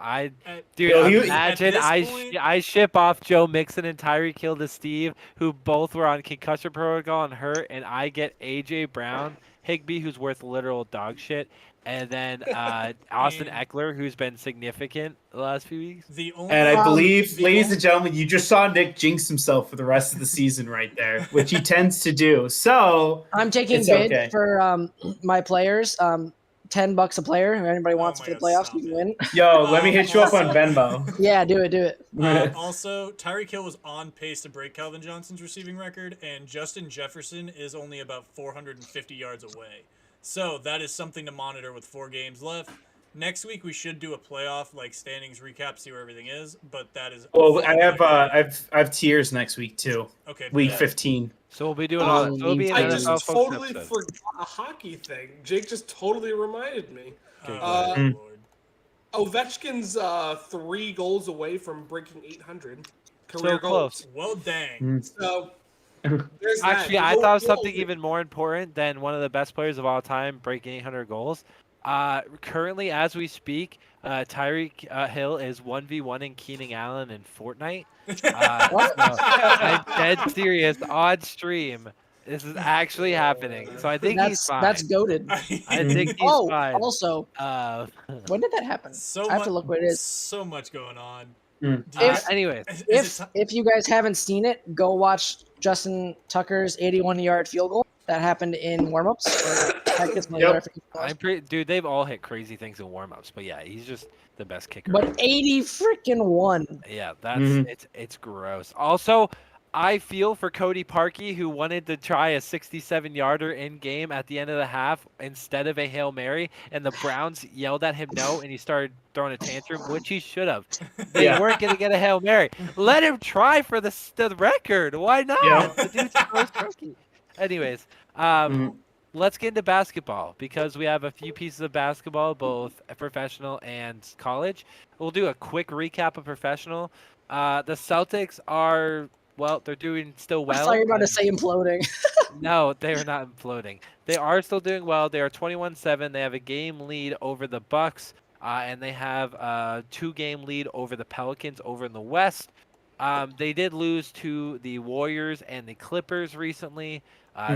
dude, Yo, he- imagine at this point- I ship off Joe Mixon and Tyreek Hill to Steve, who both were on concussion protocol and hurt, and I get AJ Brown, Higbee, who's worth literal dog shit, and then Austin mean- Eckler, who's been significant the last few weeks. The only And I believe, the ladies only- and gentlemen, you just saw Nick jinx himself for the rest of the season right there, which he tends to do. So I'm taking It's bid okay. for my players. $10 a player. If anybody wants my for the God, playoffs, stop you can it. win. yo, let me hit you up on Venmo. Yeah, do it. Also, Tyreek Hill was on pace to break Calvin Johnson's receiving record, and Justin Jefferson is only about 450 yards away. So that is something to monitor with 4 games left. Next week we should do a playoff like standings recap, see where everything is. But that is Well, I have tiers next week too. okay. Week bet. 15. So we'll be doing Oh, all. So it'll be an I I just NFL focused totally episode. forgot a hockey thing. Jake just totally reminded me. Okay, Oh, Mm. Lord. Ovechkin's 3 goals away from breaking 800 career So close. goals. Well, dang. So there's that. Actually, I Go- thought of go something over. even more important than one of the best players of all time breaking 800 goals. Currently, as we speak, Tyreek Hill is 1v1ing Keenan Allen in Fortnite. What? So, I'm dead serious. On stream, this is actually happening. So I think he's fine. That's goaded. I think he's Oh, fine. also, when did that happen? So I have to look what it is. So much going on. Mm. Do you- Anyways, is it If you guys haven't seen it, go watch Justin Tucker's 81-yard field goal that happened in warmups. Yep. I'm pretty dude. They've all hit crazy things in warm-ups, but yeah, he's just the best kicker. But 80 freaking 1. Yeah, that's Mhm. it's gross. Also, I feel for Cody Parkey, who wanted to try a 67-yarder in game at the end of the half instead of a Hail Mary, and the Browns yelled at him no, and he started throwing a tantrum, which he should have. They Yeah. weren't going to get a Hail Mary. Let him try for the record. Why not? Yeah. The dude's the first rookie. Anyways, Mhm. let's get into basketball because we have a few pieces of basketball, both professional and college. We'll do a quick recap of professional. The Celtics are well, they're doing still I well. thought you were about to say imploding. No, they are not imploding. They are still doing well. They are 21-7. They have a game lead over the Bucks, and they have a 2-game lead over the Pelicans over in the West. They did lose to the Warriors and the Clippers recently,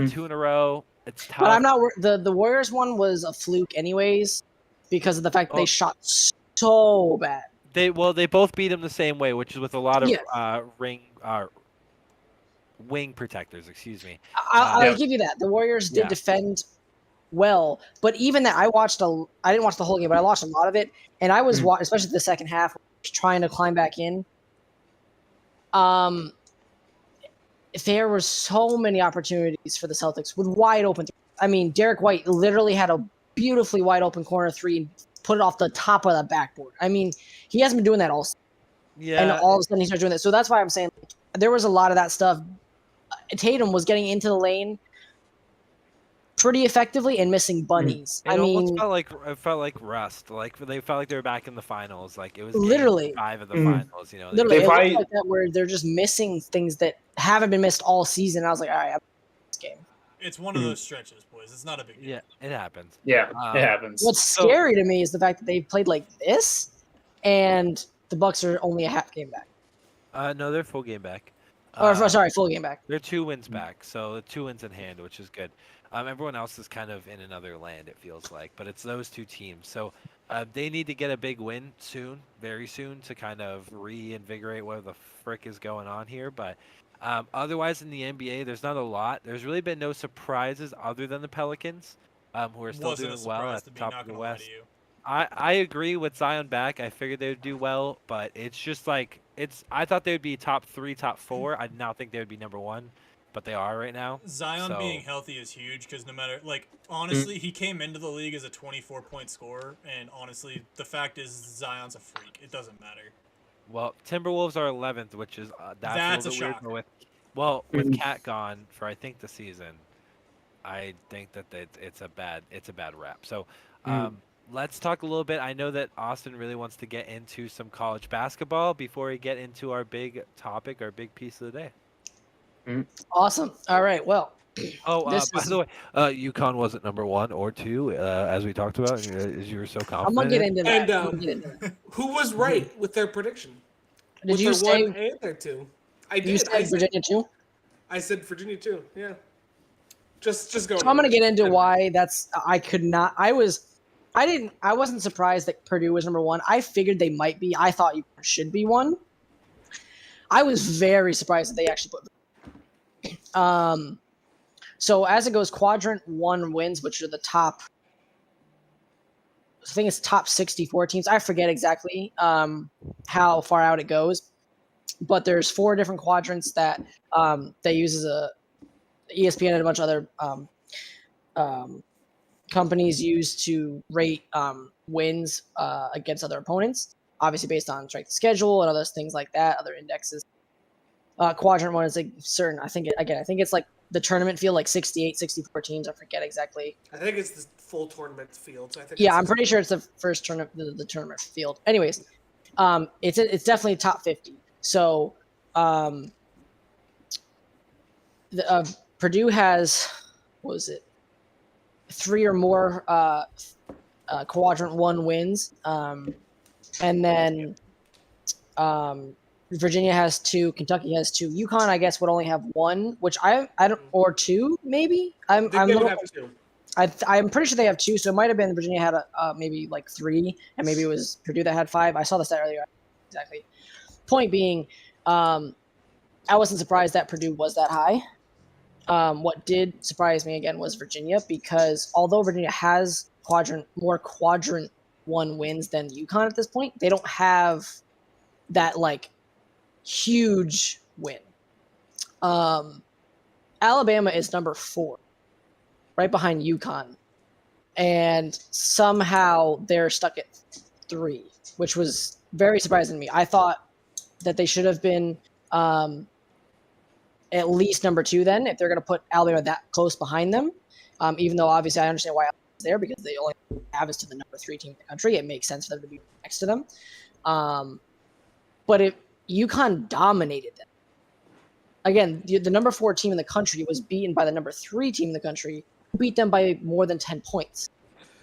2 in a row. It's tough. But I'm not. The Warriors one was a fluke, anyways, because of the fact that Oh. they shot so bad. They both beat them the same way, which is with a lot of Yes. wing protectors. Excuse me. I'll Yeah. give you that. The Warriors did Yeah. defend well, but even that, I didn't watch the whole game, but I watched a lot of it, and I was especially the second half, trying to climb back in. There were so many opportunities for the Celtics with wide open. I mean, Derek White literally had a beautifully wide open corner three and put it off the top of the backboard. I mean, he hasn't been doing that all season. Yeah. And all of a sudden he starts doing that. So that's why I'm saying there was a lot of that stuff. Tatum was getting into the lane pretty effectively and missing bunnies. It I almost mean, felt like rust. Like they felt like they were back in the finals. Like it was Literally. game 5 of the Mhm. finals. You know. literally, If it looked I- like that where they're just missing things that haven't been missed all season. I was like, all right, I'm this game. It's one of those stretches, boys. It's not a big deal. Yeah, it happens. Yeah, Um, it happens. What's scary to me is the fact that they played like this, and the Bucks are only a half game back. No, they're full game back. Sorry, full game back. They're 2 wins back, so 2 wins in hand, which is good. Everyone else is kind of in another land, it feels like, but it's those 2 teams. So they need to get a big win soon, very soon, to kind of reinvigorate what the frick is going on here. But otherwise, in the NBA, there's not a lot. There's really been no surprises other than the Pelicans, who are still Wasn't a doing well surprise at to the me, top not of the gonna lie West. to you. I agree with Zion back. I figured they would do well, but it's just like I thought they would be top 3, top 4. I did not think they would be number 1, but they are right now. Zion So- being healthy is huge because no matter, like, honestly, he came into the league as a 24-point scorer, and honestly, the fact is Zion's a freak. It doesn't matter. Well, Timberwolves are 11th, which is That's a a little weird. shock. But with Cat gone for I think the season, I think that it's a bad rap. So let's talk a little bit. I know that Austin really wants to get into some college basketball before we get into our big topic, our big piece of the day. Awesome. All right. Well, Oh, This by is- the way, UConn wasn't number 1 or 2, as we talked about, as you were so confident. I'm gonna get into that. And, I'm gonna get into that. Who was right with their prediction? Did with you their one say and their two? I you did. said Virginia too? I said Virginia too. Yeah. Just go. So I'm gonna get into why that's. I could not. I wasn't surprised that Purdue was number 1. I figured they might be. I thought you should be 1. I was very surprised that they actually put. So as it goes, quadrant 1 wins, which are the top. I think it's top 64 teams. I forget exactly how far out it goes, but there's 4 different quadrants that they use as a ESPN and a bunch of other companies use to rate wins against other opponents, obviously based on strength of schedule and other things like that, other indexes. Quadrant 1 is like certain. I think it's like the tournament field, like 68, 64 teams. I forget exactly. I think it's the full tournament field. So I think. Yeah, it's I'm pretty sure it's the first tournament, the tournament field. Anyways, it's definitely top 50. So, Purdue has, what was it, 3 or more quadrant 1 wins, and then Virginia has 2, Kentucky has 2, UConn I guess would only have 1, which I don't, or 2 maybe. I think they would have two. I'm pretty sure they have 2, so it might have been Virginia had maybe like 3, and maybe it was Purdue that had 5. I saw the stat earlier. Exactly. Point being, I wasn't surprised that Purdue was that high. What did surprise me again was Virginia, because although Virginia has quadrant 1 wins than UConn at this point, they don't have that like huge win. Alabama is number 4, right behind UConn, and somehow they're stuck at 3, which was very surprising to me. I thought that they should have been at least number 2 then, if they're going to put Alabama that close behind them. Even though obviously I understand why Alabama's there, because they only have us to the number 3 team in the country. It makes sense for them to be next to them. But if UConn dominated them, again, the number 4 team in the country was beaten by the number 3 team in the country, who beat them by more than 10 points.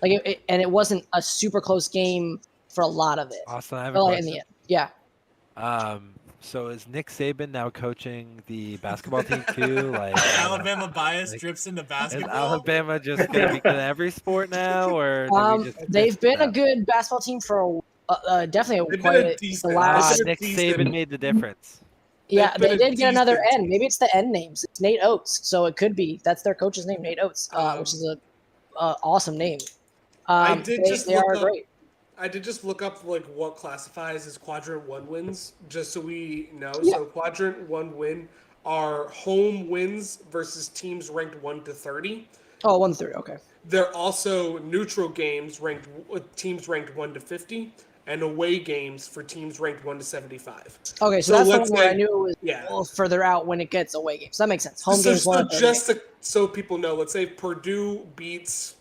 Like, and it wasn't a super close game for a lot of it. Austin, I have a But, like, question. in the end, yeah. So is Nick Saban now coaching the basketball team too? Like Alabama bias like, drips into is basketball. Alabama just gonna be good at every sport now, or did we just They've been a them? good basketball team for definitely They've quite been a the decent- last. they've been Nick decent. Saban made the difference. Yeah, They've been they a did get another decent N. Maybe it's the N names. It's Nate Oates, so it could be that's their coach's name, Nate Oates, which is a awesome name. I did just they look are up- great. I did just look up like what classifies as quadrant 1 wins, just so we know. Yeah. So quadrant 1 win are home wins versus teams ranked 1 to 30. Oh, 1-3. Okay. They're also neutral games ranked with teams ranked 1 to 50, and away games for teams ranked 1 to 75. Okay, so So that's the let's one where I say- knew it was Yeah. a little further out when it gets away games. That makes sense. Home So, games 1 to 30. just so people know, let's say Purdue beats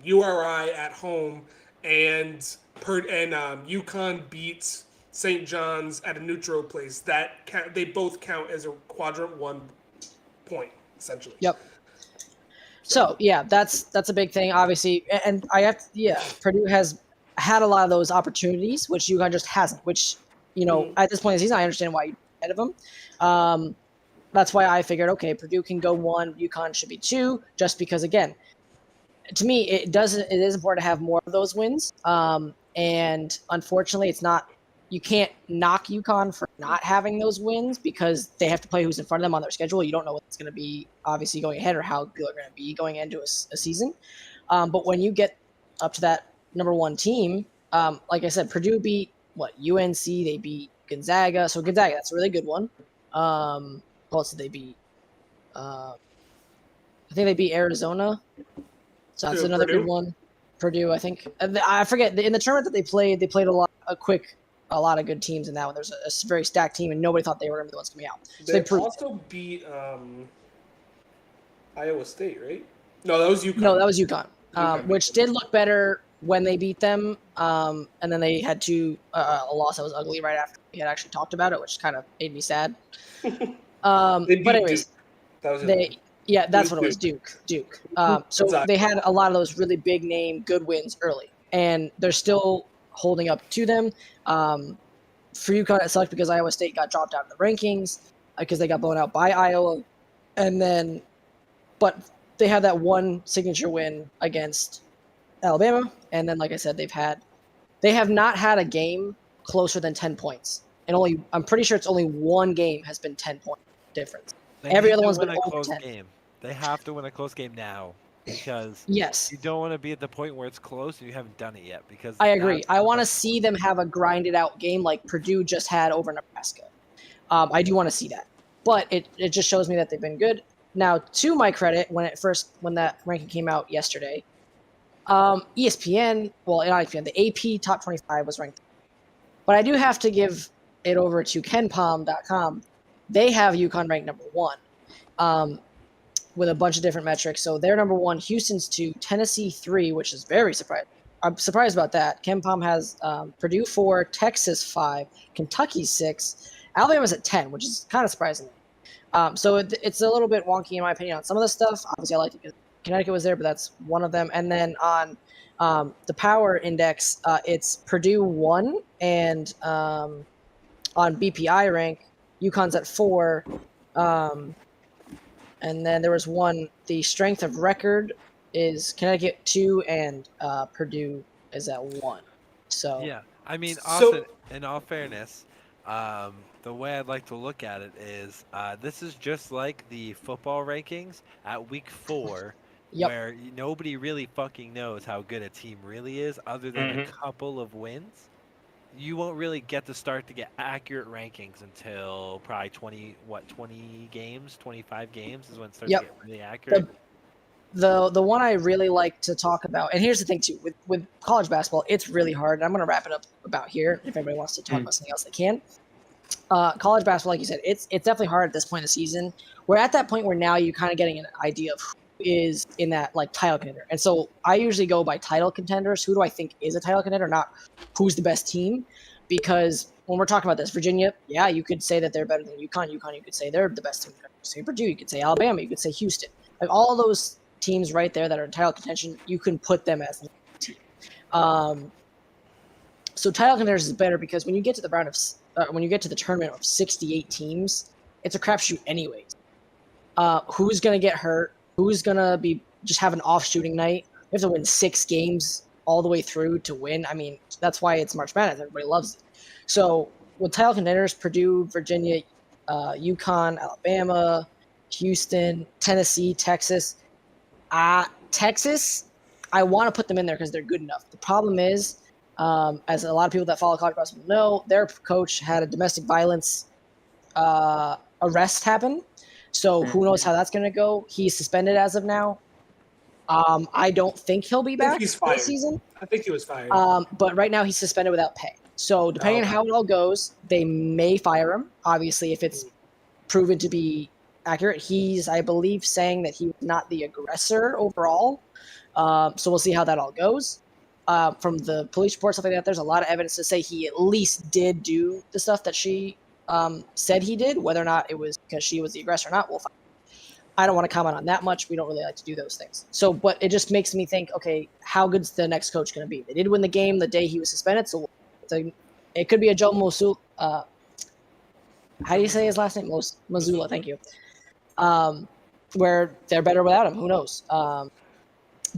URI at home, and UConn beats St. John's at a neutral place. They both count as a quadrant 1 point essentially. Yep. So yeah, that's a big thing, obviously, and Purdue has had a lot of those opportunities, which UConn just hasn't. Which at this point in the season, I understand why you're ahead of them. That's why I figured, okay, Purdue can go 1, UConn should be 2, just because again, to me, it is important to have more of those wins. And unfortunately, it's not. You can't knock UConn for not having those wins because they have to play who's in front of them on their schedule. You don't know what's going to be obviously going ahead or how good they're going to be going into a season. But when you get up to that number 1 team, like I said, Purdue beat UNC. They beat Gonzaga. So Gonzaga, that's a really good one. What else did they beat? I think they beat Arizona. So that's another Purdue? good one. Purdue, I think. I forget in the tournament that they played a lot of good teams in that one. There's a very stacked team, and nobody thought they were going to be the ones coming out. So They they proved. also beat Iowa State, right? No, that was UConn. No, that was UConn, UConn. which did look better when they beat them. And then they had a loss that was ugly right after we had actually talked about it, which kind of made me sad. They But beat anyways, Duke. That was it. that's what it was, Duke. So Exactly. they had a lot of those really big name, good wins early, and they're still holding up to them. For UConn, it sucked because Iowa State got dropped out of the rankings because they got blown out by Iowa, but they had that one signature win against Alabama, and then like I said, they have not had a game closer than 10 points, and I'm pretty sure it's only one game has been 10-point difference. They Every need other to one's win been a over close 10. game. They have to win a close game now because Yes. you don't want to be at the point where it's close and you haven't done it yet. Because I agree. that's I want to the- see them have a grinded out game like Purdue just had over Nebraska. I do want to see that, but it just shows me that they've been good. Now, to my credit, when that ranking came out yesterday, ESPN, well, not ESPN, the AP Top 25 was ranked, but I do have to give it over to KenPom.com. They have UConn ranked number 1. With a bunch of different metrics. So they're number 1, Houston's 2, Tennessee 3, which is very surprising. I'm surprised about that. KenPom has Purdue 4, Texas 5, Kentucky 6, Alabama's at 10, which is kind of surprising. So it's a little bit wonky in my opinion on some of the stuff. Obviously, I like it because Connecticut was there, but that's one of them. And then on the power index, it's Purdue 1, and on BPI rank, UConn's at 4. And then there was one, the strength of record is Connecticut 2, and Purdue is at 1. So Yeah, I mean, So- Austin, in all fairness, the way I'd like to look at it is this is just like the football rankings at week 4, Yep. where nobody really fucking knows how good a team really is other than a couple of wins. You won't really get to start to get accurate rankings until probably 20 games, 25 games is when it starts Yep. to get really accurate. the one I really like to talk about, and here's the thing too, with college basketball, it's really hard. And I'm gonna wrap it up about here. If anybody wants to talk about something else, they can. College basketball, like you said, it's definitely hard at this point in the season. We're at that point where now you're kind of getting an idea of who is in that like title contender. And so I usually go by title contenders. Who do I think is a title contender, not who's the best team? because when we're talking about this, Virginia, yeah, you could say that they're better than UConn. UConn, you could say they're the best team. You could say Purdue. You could say Alabama. You could say Houston. Like all those teams right there that are in title contention, you can put them as the team. So title contenders is better because when you get to the tournament of 68 teams, it's a crapshoot anyways. Who's gonna get hurt? Who's gonna be just have an off shooting night? You have to win 6 games all the way through to win. I mean, that's why it's March Madness. Everybody loves it. So with title contenders, Purdue, Virginia, UConn, Alabama, Houston, Tennessee, Texas. Texas, I want to put them in there because they're good enough. The problem is, as a lot of people that follow college basketball know, their coach had a domestic violence arrest happen. So who knows how that's going to go? He's suspended as of now. I don't think he'll be back he's fired. this season. I think he was fired. But right now he's suspended without pay. So depending on how it all goes, they may fire him. Obviously, if it's proven to be accurate, he's, I believe, saying that he was not the aggressor overall. So we'll see how that all goes. From the police report, stuff like that, there's a lot of evidence to say he at least did do the stuff that she said he did. Whether or not it was because she was the aggressor or not, we'll find. I don't want to comment on that much. We don't really like to do those things. So, but it just makes me think, okay, how good's the next coach going to be? They did win the game the day he was suspended, so it could be a Joe Mosul. How do you say his last name? Mazzulla, thank you. Where they're better without him. Who knows?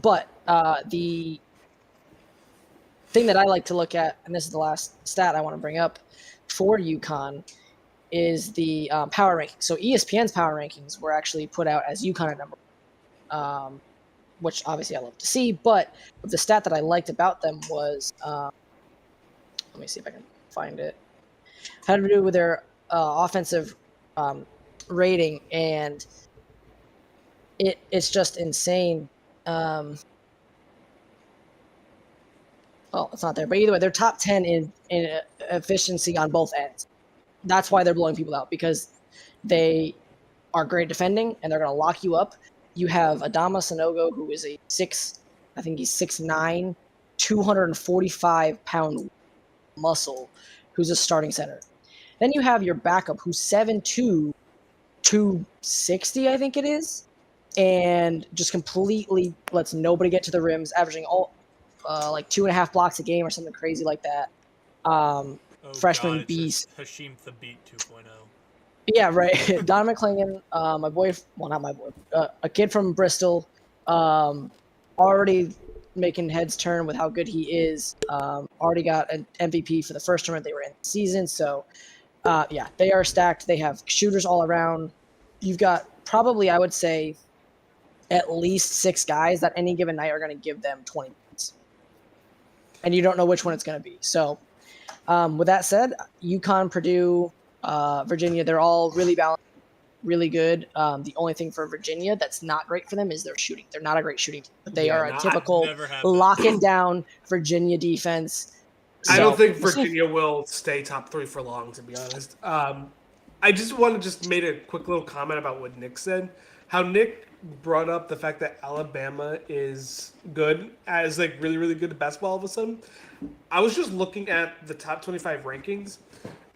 But the thing that I like to look at, and this is the last stat I want to bring up for UConn, is the power rankings. So ESPN's power rankings were actually put out as UConn at number 1, which obviously I love to see. But the stat that I liked about them was, let me see if I can find it, had to do with their offensive rating, and it's just insane. Well, it's not there, but either way, they're top 10 in efficiency on both ends. That's why they're blowing people out, because they are great defending and they're going to lock you up. You have Adama Sanogo, who is I think he's 6'9", 245-pound muscle, who's a starting center. Then you have your backup, who's 7'2", 260, I think it is, and just completely lets nobody get to the rims, averaging like 2.5 blocks a game or something crazy like that. Freshman beast. Hashim Thabit 2.0. Yeah, right. Donovan Clingan, my boy, well, not my boy, a kid from Bristol, already making heads turn with how good he is. Already got an MVP for the first tournament they were in the season. So, yeah, they are stacked. They have shooters all around. You've got probably, I would say, at least 6 guys that any given night are going to give them 20 points. And you don't know which one it's going to be. So, with that said, UConn, Purdue, Virginia, they're all really balanced, really good. The only thing for Virginia that's not great for them is their shooting. They're not a great shooting team, but they are a typical locking down Virginia defense. So, I don't think Virginia will stay top 3 for long, to be honest. I just want to just make a quick little comment about what Nick said. How Nick brought up the fact that Alabama is good, as like really, really good at basketball all of a sudden. I was just looking at the top 25 rankings,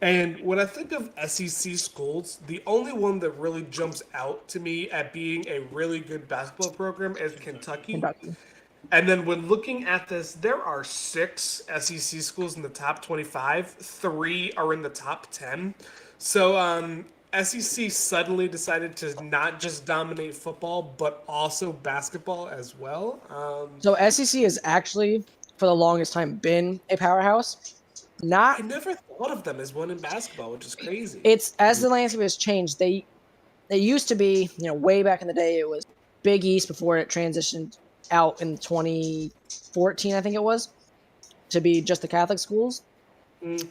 and when I think of SEC schools, the only one that really jumps out to me at being a really good basketball program is Kentucky. And then when looking at this, there are 6 SEC schools in the top 25. 3 are in the top 10. So SEC suddenly decided to not just dominate football, but also basketball as well. So SEC has actually, for the longest time, been a powerhouse. I never thought of them as one in basketball, which is crazy. It's as the landscape has changed. They used to be, way back in the day, it was Big East before it transitioned out in 2014, I think it was, to be just the Catholic schools.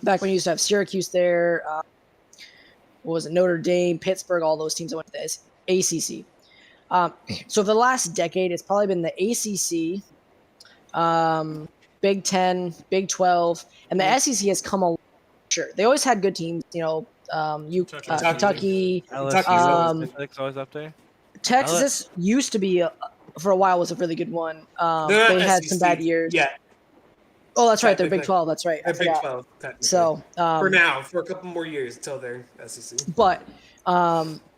Back when you used to have Syracuse there, what was it, Notre Dame, Pittsburgh, all those teams that went to the ACC. So for the last decade, it's probably been the ACC, Big 10, Big 12, and the SEC has come along. Sure, they always had good teams. Kentucky, LSU, always up there. Texas used to be for a while was a really good one. They had some bad years. Yeah. Oh, that's right. They're Technically. Big 12. That's right. I Big forgot. 12, technically. So for now, for a couple more years until they're SEC. but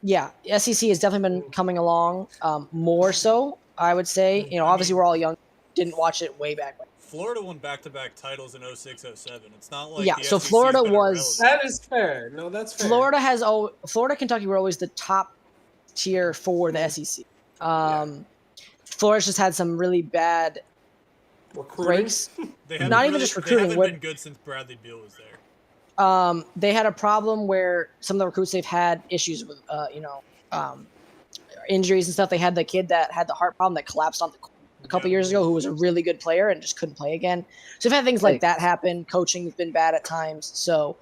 yeah, SEC has definitely been coming along more so. I would say. You know, obviously we're all young, didn't watch it way back when. Florida won back-to-back titles in 06, 07. It's not like Yeah, the so SEC 's Florida been was- irrelevant. That is fair. No, that's fair. Florida, Kentucky were always the top tier for the SEC. Florida's just had some really bad Recruiting. breaks. They haven't not even really- just recruiting, They haven't what- been good since Bradley Beal was there. They had a problem where some of the recruits they've had issues with, injuries and stuff. They had the kid that had the heart problem that collapsed on the court a couple years ago, who was a really good player and just couldn't play again. So we've had things like that happen. Coaching's been bad at times. So,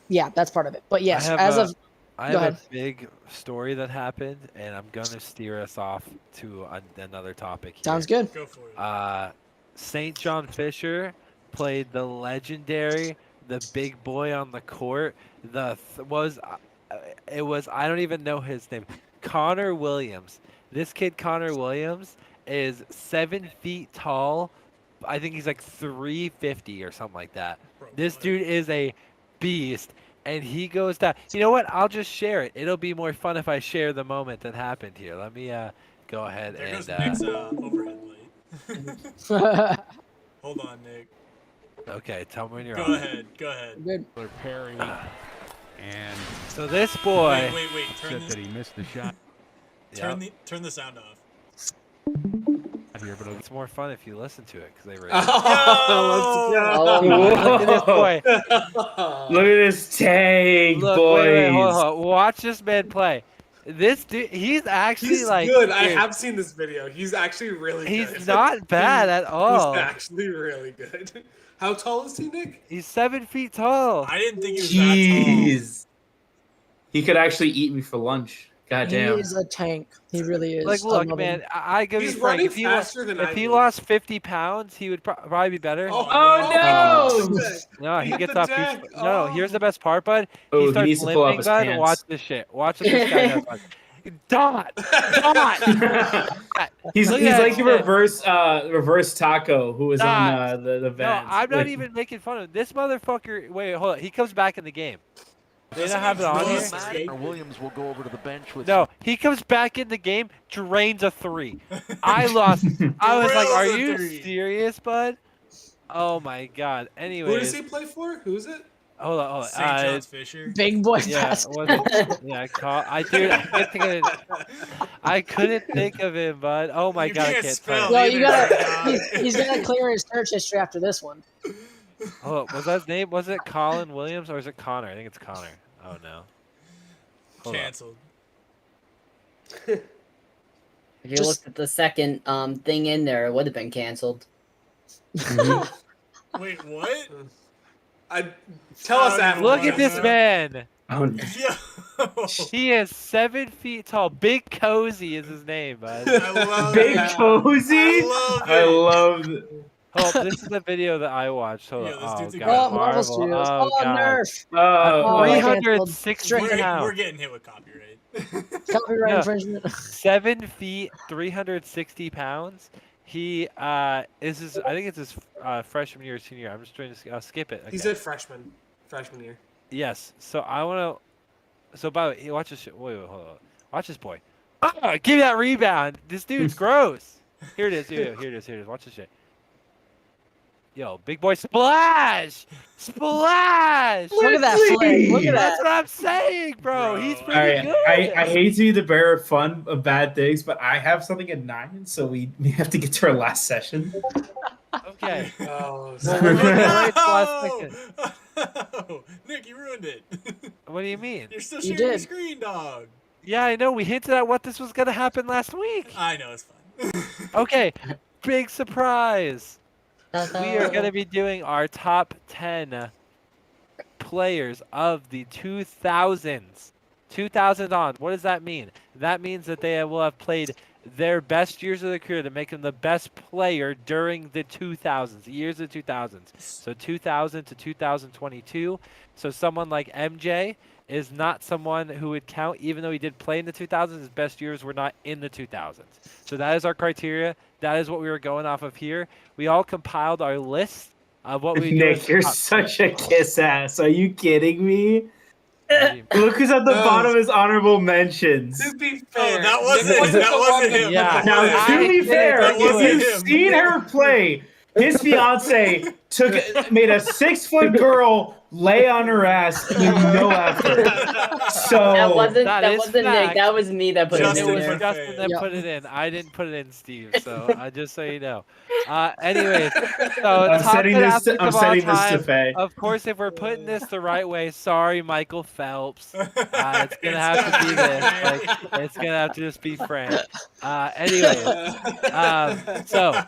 yeah, that's part of it. But yes, have as a- of I Go have ahead. a big story that happened, and I'm gonna steer us off to another topic. Here. sounds good. Go for it. St. John Fisher played the legendary, the big boy on the court. It was I don't even know his name. Connor Williams. This kid Connor Williams is 7 feet tall. I think he's like 350 or something like that. Bro, This what? dude is a beast, and he goes down. You know what? I'll just share it. It'll be more fun if I share the moment that happened here. Let me go ahead There goes and Nick's overhead light. Hold on, Nick. okay. Tell me when you're Go on. ahead. Go ahead. Good. Perry, and So this boy. Wait. Turn said this. that he missed the shot Yep. Turn the sound off. here, but It's more fun if you listen to it because they rate. Oh, Look at this boy. let's go. Look at this tank, Look, boys. wait, hold on. Watch this man play. This dude, he's actually He's like good. I dude, have seen this video. He's actually really He's good. not bad at all. He's actually really good. How tall is he, Nick? He's 7 feet tall. I didn't think he was that tall. Jeez. He could actually eat me for lunch. God He damn. is a tank. He really is. Like, I look, love him. man, I give you He's Frank. running If he, faster than I if he do. lost 50 pounds, he would probably be better. Oh, no! No, he He's gets the off. jack. No, here's the best part, bud. Oh, He he starts needs to pull up limping, his bud. pants. Watch this shit. Watch what this guy does. Bud. Dot. he's Look he's at like that a reverse taco who was Nah. on the No, Vans. I'm not even making fun of him. This motherfucker. Wait, hold on. He comes back in the game. They don't have it on here. Doesn't Williams will go over to the bench with No, he comes back in the game, drains a 3. I lost. I was like, "Are Drills a you 3. serious, bud?" Oh my god. Who does Anyways, he play for? Who's it? hold on. St. John's Fisher. Big boy Yeah, bastard. I couldn't think of him, bud. Oh my You god, I can't can't spell. spell. Well, you Neither gotta. does He's gonna clear his search history after this one. Oh, was that his name? Was it Colin Williams or is it Connor? I think it's Connor. Oh no. Hold on. Canceled. If you Just- looked at the second thing in there, it would have been canceled. Wait, what? Tell us Look after. Look at this man. Oh, no. Yo. He is 7 feet tall. Big Cozy is his name, bud. I love Big it. cozy. I love it. Oh, this is the video that I watched. Hold Yeah, on. this Oh, dude's a God. Oh, Marvel Marvel. Studios. Oh, Oh, God. Nerf. Oh, Three oh. 360 We're pounds. getting hit with copyright. Copyright No. infringement. 7 feet, 360 pounds. He is his. I think it's his freshman year, or senior year. I'm just trying to. I'll skip it. He's Okay. a freshman year. Yes. So I want to. So by the way, watch this. Wait, hold on. Watch this boy. Ah, give me that rebound. This dude's gross. Here it is. Here it is. Watch this shit. Yo, big boy splash! Splash! Look at that flick. Look at That's that. what I'm saying, bro. Bro. He's All pretty right, good. I hate to be the bearer of fun of bad things, but I have something at 9, so we have to get to our last session. Okay. Oh, Well, we're gonna wait till last second. No! Nick, you ruined it. What do you mean? You're still You sharing your did. screen, dog. Yeah, I know. We hinted at what this was gonna happen last week. I know, it's fine. Okay, big surprise. We are going to be doing our top 10 players of the 2000s. 2000 on. What does that mean? That means that they will have played their best years of their career to make them the best player during the 2000s, the years of the 2000s. So 2000 to 2022. So someone like MJ is not someone who would count, even though he did play in the 2000s. His best years were not in the 2000s. So that is our criteria. That is what we were going off of here. We all compiled our list of what we do. Nick, you're such a kiss ass. Are you kidding me? a. Look who's at the No. bottom of his honorable mentions. To be Oh, fair, that wasn't Nick that wasn't him. Yeah. That Now, wasn't to him. be fair, That if wasn't you've him. seen her play, his fiance made a 6-foot girl lay on her ass with no effort. So That wasn't That that is wasn't Nick. fact. That was me that put it Justin in It was for there. Justin fame. that Yep. put it in. I didn't put it in, Steve. So just so you know. Anyways, so I'm top setting 10 this. athletes I'm of all setting this to time. Faye. Of course, if we're putting this the right way, sorry, Michael Phelps. It's gonna It's have to be not this. right. Like, it's gonna have to just be Frank. Anyways, so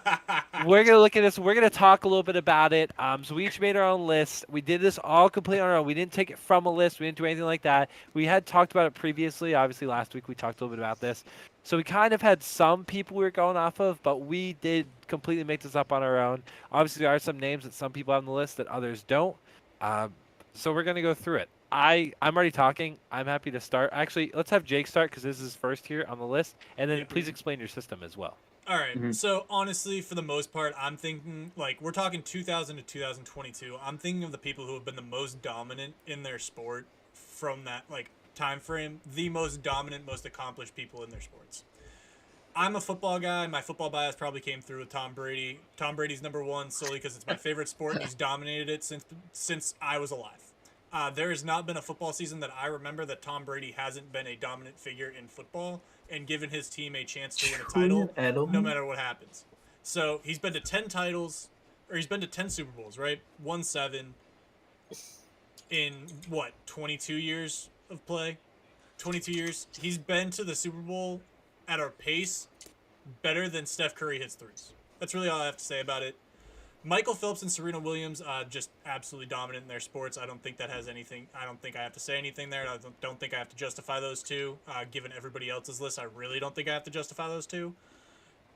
we're gonna look at this. We're gonna talk a little bit about it. So we each made our own list. We did this all completely on our own. We didn't take it from a list. We didn't do anything like that. We had talked about it previously. Obviously, last week we talked a little bit about this. So we kind of had some people we were going off of, but we did completely make this up on our own. Obviously, there are some names that some people have on the list that others don't. So we're gonna go through it. I'm already talking. I'm happy to start. Actually, let's have Jake start because this is first here on the list, and then please explain your system as well. All right. Mhm. So honestly, for the most part, I'm thinking like we're talking 2000 to 2022. I'm thinking of the people who have been the most dominant in their sport from that like time frame, the most dominant, most accomplished people in their sports. I'm a football guy. My football bias probably came through with Tom Brady. Tom Brady's number one solely because it's my favorite sport and he's dominated it since I was alive. There has not been a football season that I remember that Tom Brady hasn't been a dominant figure in football and given his team a chance to win a title no matter what happens. So he's been to 10 titles, or he's been to 10 Super Bowls, right? Won 7 in, 22 years of play? 22 years. He's been to the Super Bowl at a pace better than Steph Curry hits threes. That's really all I have to say about it. Michael Phelps and Serena Williams, just absolutely dominant in their sports. I don't think that has anything. I don't think I have to say anything there. I don't think I have to justify those two. Given everybody else's list, I really don't think I have to justify those two.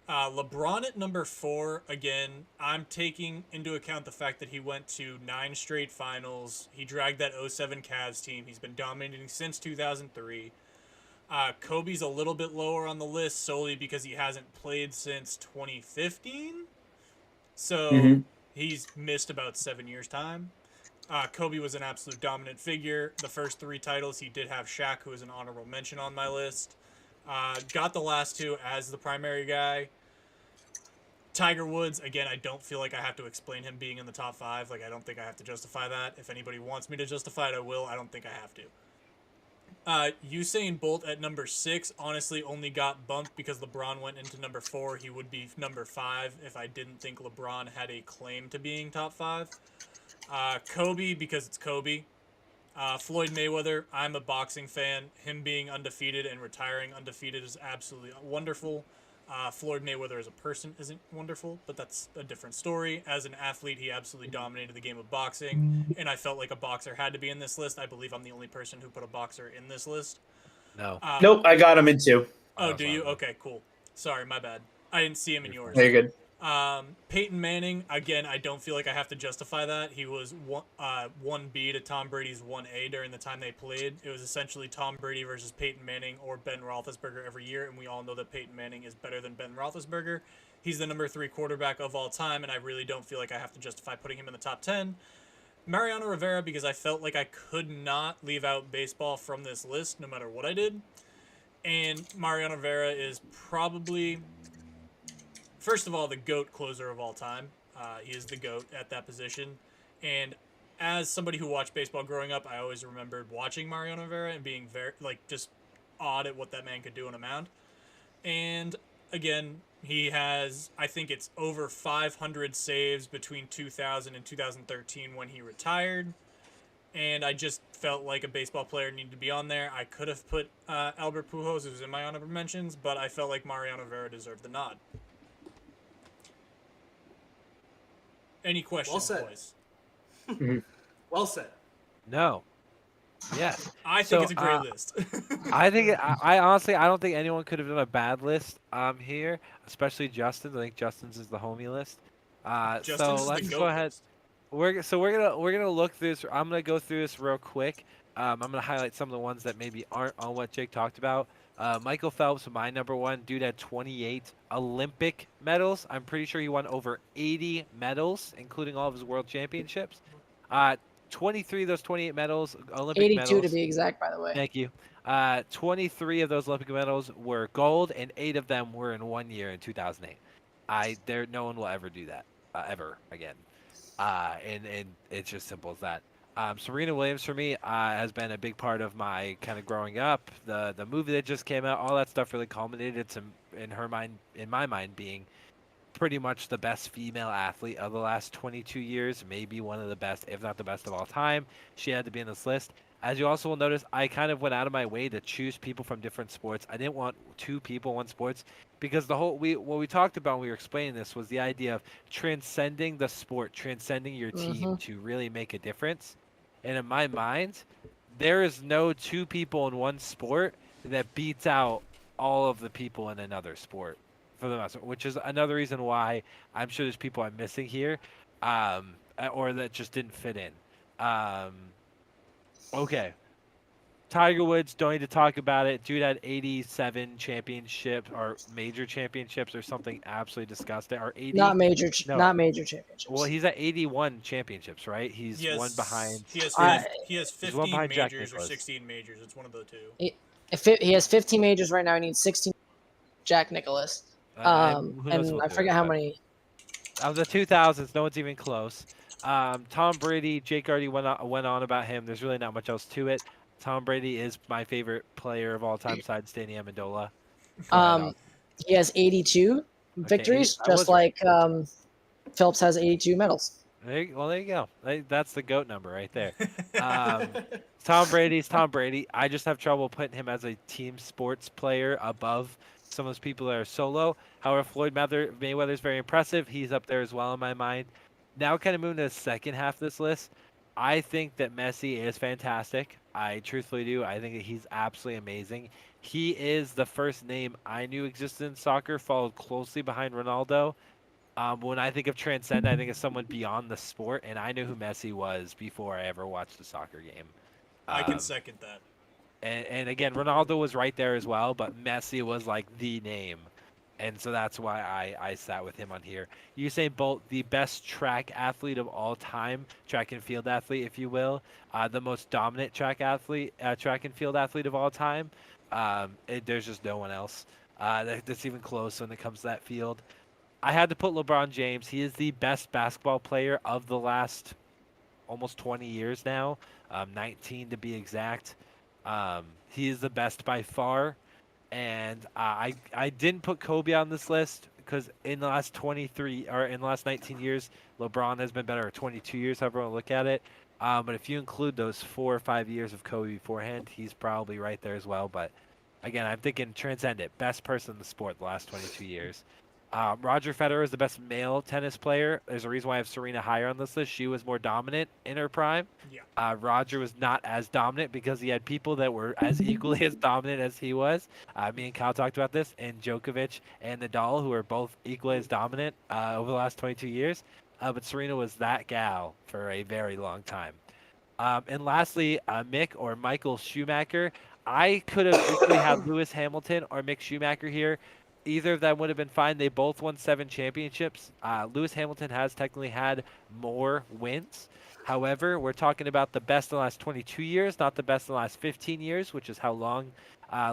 LeBron at number 4. Again, I'm taking into account the fact that he went to 9 straight finals. He dragged that 07 Cavs team. He's been dominating since 2003. Kobe's a little bit lower on the list solely because he hasn't played since 2015. So he's missed about 7 years' time. Kobe was an absolute dominant figure. The first 3 titles, he did have Shaq, who is an honorable mention on my list. Got the last 2 as the primary guy. Tiger Woods, again, I don't feel like I have to explain him being in the top 5. Like, I don't think I have to justify that. If anybody wants me to justify it, I will. I don't think I have to. Usain Bolt at number 6 honestly only got bumped because LeBron went into number 4. He would be number 5 if I didn't think LeBron had a claim to being top 5. Kobe because it's Kobe. Floyd Mayweather, I'm a boxing fan. Him being undefeated and retiring undefeated is absolutely wonderful. Floyd Mayweather as a person isn't wonderful, but that's a different story. As an athlete, he absolutely dominated the game of boxing, and I felt like a boxer had to be in this list. I believe I'm the only person who put a boxer in this list. No. Nope, I got him in 2. Oh, Oh, do you? sorry. Okay, cool. Sorry, my bad. I didn't see him in yours. Very good. Peyton Manning, again, I don't feel like I have to justify that. He was 1B to Tom Brady's 1A during the time they played. It was essentially Tom Brady versus Peyton Manning or Ben Roethlisberger every year, and we all know that Peyton Manning is better than Ben Roethlisberger. He's the number 3 quarterback of all time, and I really don't feel like I have to justify putting him in the top 10. Mariano Rivera, because I felt like I could not leave out baseball from this list no matter what I did. And Mariano Rivera is probably... First of all, the GOAT closer of all time. He is the GOAT at that position. And as somebody who watched baseball growing up, I always remembered watching Mariano Rivera and being very, just awed at what that man could do on a mound. And again, he has, I think it's over 500 saves between 2000 and 2013 when he retired. And I just felt like a baseball player needed to be on there. I could have put Albert Pujols, who's in my honorable mentions, but I felt like Mariano Rivera deserved the nod. Any questions, said. boys? Well said. No. Yes. I think So, it's a great list. I honestly, I don't think anyone could have done a bad list here, especially Justin. I think Justin's is the homie list. Justin's So is the let's GOAT go ahead. list. We're gonna look through this. I'm gonna go through this real quick. I'm going to highlight some of the ones that maybe aren't on what Jake talked about. Michael Phelps, my number one. Dude had 28 Olympic medals. I'm pretty sure he won over 80 medals, including all of his world championships. 23 of those 28 medals, Olympic 82 medals. to be exact, by the way. Thank you. 23 of those Olympic medals were gold, and 8 of them were in 1 year in 2008. No one will ever do that ever again. And it's just simple as that. Serena Williams for me has been a big part of my kind of growing up. The movie that just came out, all that stuff really culminated to, in my mind, being pretty much the best female athlete of the last 22 years, maybe one of the best, if not the best of all time. She had to be in this list. As you also will notice, I kind of went out of my way to choose people from different sports. I didn't want 2 people, 1 sports, because what we talked about when we were explaining this was the idea of transcending the sport, transcending your team to really make a difference. And in my mind, there is no 2 people in one sport that beats out all of the people in another sport, for the most part, which is another reason why I'm sure there's people I'm missing here, or that just didn't fit in. Okay. Tiger Woods, don't need to talk about it. Dude had 87 championships or major championships or something absolutely disgusting. Or 80. Not major, No. not major championships. Well, he's at 81 championships, right? He's one behind. He has, I- he has He's one 15 behind Jack majors or Nicklaus. 16 majors. It's one of the 2. He has 15 majors right now. He needs 16. Jack Nicholas. Who knows And what I they'll forget do, how but- many. Of the 2000s, no one's even close. Tom Brady, Jake already went on about him. There's really not much else to it. Tom Brady is my favorite player of all time, besides Danny Amendola. He has 82 victories, 80 I was just like Phelps has 82 medals. There you go. That's the GOAT number right there. Tom Brady's Tom Brady. I just have trouble putting him as a team sports player above some of those people that are solo. However, Floyd Mayweather is very impressive. He's up there as well in my mind. Now, kind of moving to the second half of this list, I think that Messi is fantastic. I truthfully do. I think that he's absolutely amazing. He is the first name I knew existed in soccer, followed closely behind Ronaldo. When I think of transcend, I think of someone beyond the sport, and I knew who Messi was before I ever watched a soccer game. I can second that. And again, Ronaldo was right there as well, but Messi was like the name. And so that's why I sat with him on here. Usain Bolt, the best track athlete of all time, track and field athlete, if you will, the most dominant track and field athlete of all time. There's just no one else that's even close when it comes to that field. I had to put LeBron James. He is the best basketball player of the last almost 20 years now, 19 to be exact. He is the best by far. And I didn't put Kobe on this list because in the last 19 years, LeBron has been better, or 22 years, however you want to look at it. But if you include those 4 or 5 years of Kobe beforehand, he's probably right there as well. But again, I'm thinking transcendent, best person in the sport the last 22 years. Roger Federer is the best male tennis player. There's a reason why I have Serena higher on this list. She was more dominant in her prime. Yeah. Roger was not as dominant because he had people that were as equally as dominant as he was. Me and Kyle talked about this, and Djokovic and Nadal, who are both equally as dominant over the last 22 years. But Serena was that gal for a very long time. And lastly, Michael Schumacher. I could have equally had Lewis Hamilton or Mick Schumacher here. Either of them would have been fine. They both won 7 championships. Lewis Hamilton has technically had more wins. However, we're talking about the best in the last 22 years, not the best in the last 15 years, which is how long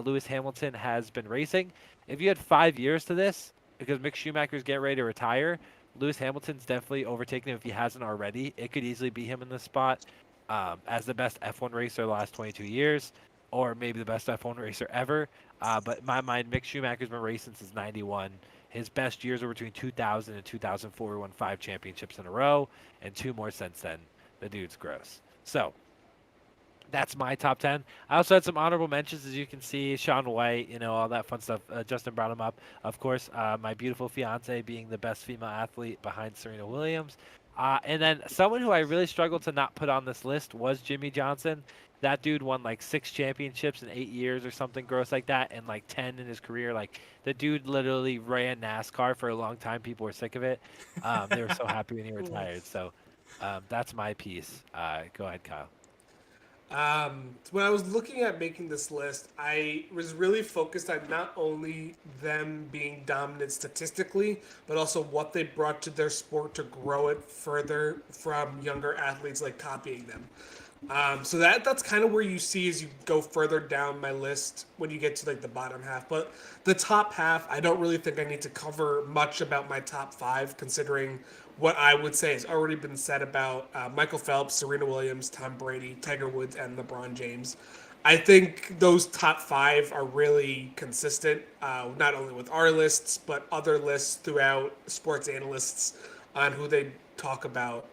Lewis Hamilton has been racing. If you had 5 years to this, because Mick Schumacher's getting ready to retire, Lewis Hamilton's definitely overtaken him if he hasn't already. It could easily be him in this spot as the best F1 racer the last 22 years, or maybe the best F1 racer ever. But in my mind, Mick Schumacher's been racing since 91. His best years were between 2000 and 2004. He won 5 championships in a row, and 2 more since then. The dude's gross. So, that's my top 10. I also had some honorable mentions, as you can see. Shaun White, all that fun stuff. Justin brought him up. Of course, my beautiful fiance being the best female athlete behind Serena Williams. And then someone who I really struggled to not put on this list was Jimmy Johnson. That dude won like 6 championships in 8 years or something gross like that, and like 10 in his career. Like, the dude literally ran NASCAR for a long time. People were sick of it. They were so happy when he retired. So that's my piece. Go ahead, Kyle. When I was looking at making this list, I was really focused on not only them being dominant statistically, but also what they brought to their sport to grow it further from younger athletes like copying them. So that's kind of where you see as you go further down my list when you get to like the bottom half. But the top half, I don't really think I need to cover much about my top 5, considering what I would say has already been said about Michael Phelps, Serena Williams, Tom Brady, Tiger Woods, and LeBron James. I think those top 5 are really consistent, not only with our lists, but other lists throughout sports analysts on who they talk about.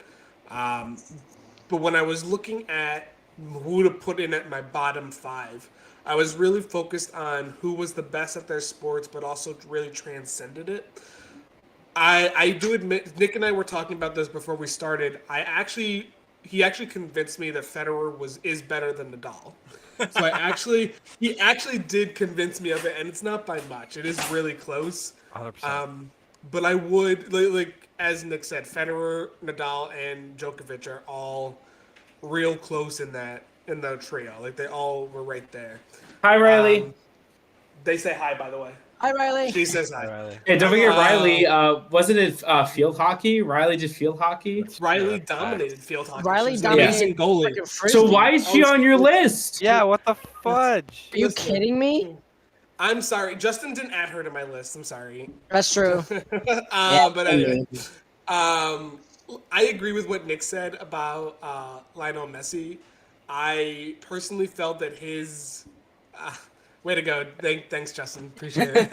But when I was looking at who to put in at my bottom 5, I was really focused on who was the best at their sports, but also really transcended it. I do admit, Nick and I were talking about this before we started. He actually convinced me that Federer is better than Nadal. So he actually did convince me of it, and it's not by much. It is really close. 100%. But I would like as Nick said, Federer, Nadal, and Djokovic are all real close in the trio. Like they all were right there. Hi, Riley. They say hi, by the way. Hi, Riley. She says Hi, hi. Riley. Hey, don't forget Riley. Wasn't it field hockey? Riley did field hockey. Riley Yeah, dominated field hockey. Riley She's an dominated amazing goalie. freaking frisbee. So why is she on your list? Yeah, what the fudge? Are you kidding me? I'm sorry. Justin didn't add her to my list. I'm sorry. That's true. But anyway, I agree with what Nick said about Lionel Messi. I personally felt that his way to go. Thanks, Justin. Appreciate it.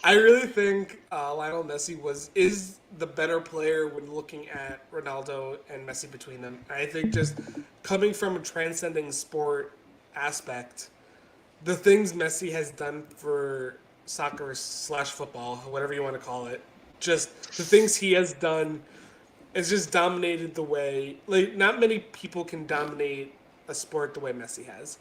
I really think Lionel Messi is the better player when looking at Ronaldo and Messi between them. I think just coming from a transcending sport aspect, the things Messi has done for soccer / football, whatever you want to call it, just the things he has done has just dominated the way, like, not many people can dominate a sport the way Messi has.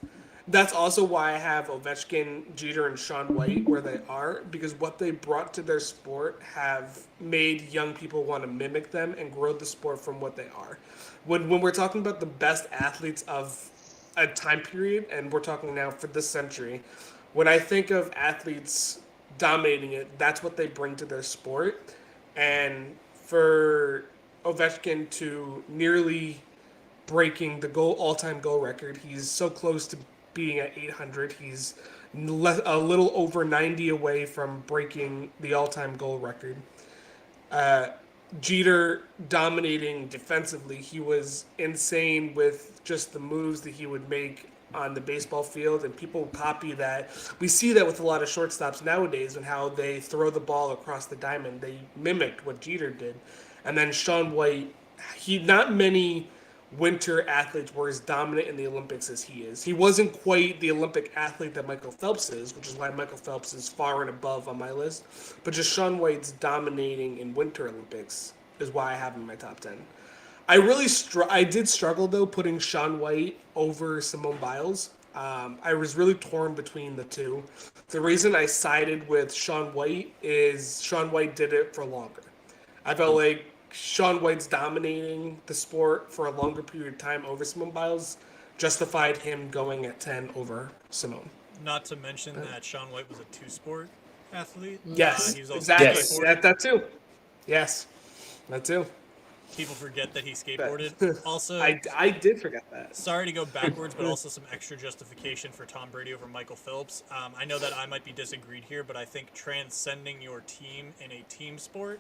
That's also why I have Ovechkin, Jeter, and Shaun White where they are, because what they brought to their sport have made young people want to mimic them and grow the sport from what they are. When we're talking about the best athletes of a time period, and we're talking now for this century, when I think of athletes dominating it, that's what they bring to their sport. And for Ovechkin to nearly breaking the all-time goal record, he's so close to being at 800. He's a little over 90 away from breaking the all-time goal record. Jeter dominating defensively. He was insane with just the moves that he would make on the baseball field, and people copy that. We see that with a lot of shortstops nowadays and how they throw the ball across the diamond. They mimicked what Jeter did. And then Shaun White, not many winter athletes were as dominant in the Olympics as he is. He wasn't quite the Olympic athlete that Michael Phelps is, which is why Michael Phelps is far and above on my list. But just Shaun White's dominating in Winter Olympics is why I have him in my top 10. I did struggle, though, putting Shaun White over Simone Biles. I was really torn between the two. The reason I sided with Shaun White is Shaun White did it for longer. I felt like Shaun White's dominating the sport for a longer period of time over Simone Biles justified him going at 10 over Simone. Not to mention that Shaun White was a two-sport athlete. Yes, he was also exactly. skateboarding. That too. Yes, that too. People forget that he skateboarded. Also, I did forget that. sorry to go backwards, but also some extra justification for Tom Brady over Michael Phelps. I know that I might be disagreed here, but I think transcending your team in a team sport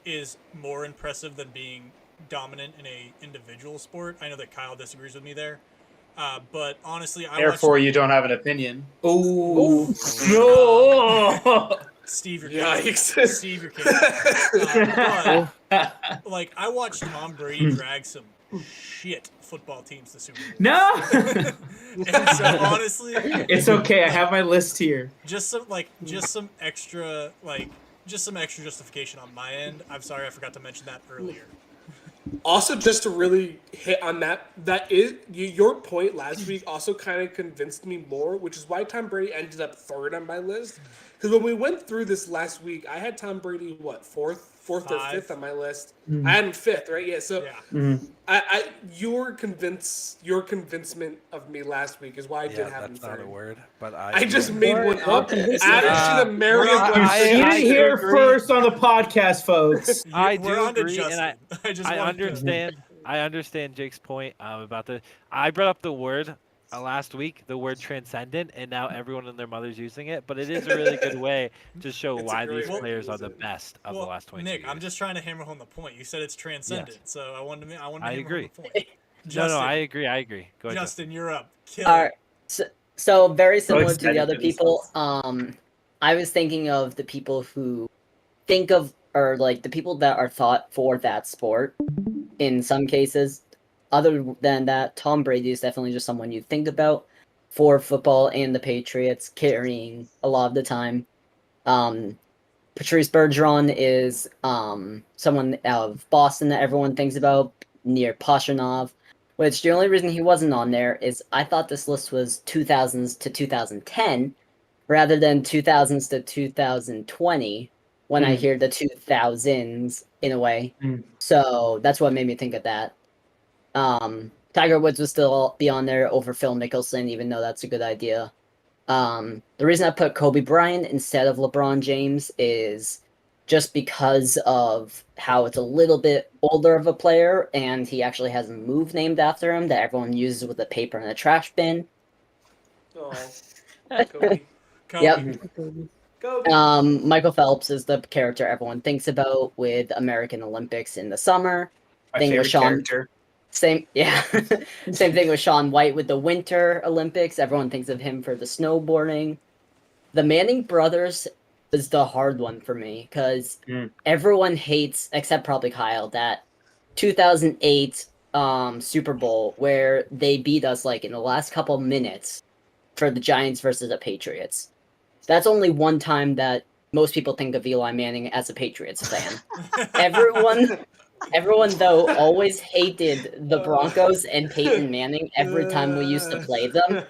is more impressive than being dominant in a individual sport. I know that Kyle disagrees with me there, but honestly, Therefore, you don't have an opinion. Oh no! Steve, you're Yikes. kidding. Steve, you're kidding. But, like, I watched Tom Brady drag some shit football teams to Super Bowl. No, And so honestly, it's okay. I have my list here. just some extra justification on my end. I'm sorry I forgot to mention that earlier. Also, just to really hit on that is your point last week also kind of convinced me more, which is why Tom Brady ended up third on my list. Because when we went through this last week, I had Tom Brady fourth or Five. fifth on my list. Mm. I had him fifth, right? Yeah. So Yeah. your convincement of me last week is why I Yeah, didn't have him that's not a third. word, but I just do. made one up. Added to the Mary we're on- You I- seen I it here agree. first on the podcast, folks. I We're do on to agree, and Justin. I just I wanted to- understand. I understand Jake's point about the. I brought up the word last week, the word transcendent, and now everyone and their mother's using it. But it is a really good way to show It's a why great these way to players are use the it. best of the Well, last 22 Nick, years. I'm just trying to hammer home the point. You said it's transcendent, so I wanted to I hammer agree. home the point. No, Justin, I agree. I agree. Go ahead. Justin, you're up. Kill All it. right. So very similar to excited the other for this people. I was thinking of the people who think of, or like the people that are thought for that sport. In some cases, other than that, Tom Brady is definitely just someone you think about for football and the Patriots carrying a lot of the time. Patrice Bergeron is someone out of Boston that everyone thinks about near Pashanov, which the only reason he wasn't on there is I thought this list was 2000s to 2010 rather than 2000s to 2020 when I Hmm. hear the 2000s in a way. Hmm. So that's what made me think of that. Tiger Woods would still be on there over Phil Mickelson, even though that's a good idea. The reason I put Kobe Bryant instead of LeBron James is just because of how it's a little bit older of a player, and he actually has a move named after him that everyone uses with a paper and a trash bin. Oh, Kobe. Kobe. Yep. Kobe. Michael Phelps is the character everyone thinks about with American Olympics in the summer. My Thing with favorite Sean- character. Same, yeah. Same thing with Shaun White with the Winter Olympics. Everyone thinks of him for the snowboarding. The Manning brothers was the hard one for me because Mm. everyone hates, except probably Kyle, that 2008 Super Bowl where they beat us like in the last couple minutes for the Giants versus the Patriots. That's only one time that most people think of Eli Manning as a Patriots fan. Everyone though always hated the Broncos and Peyton Manning every time we used to play them.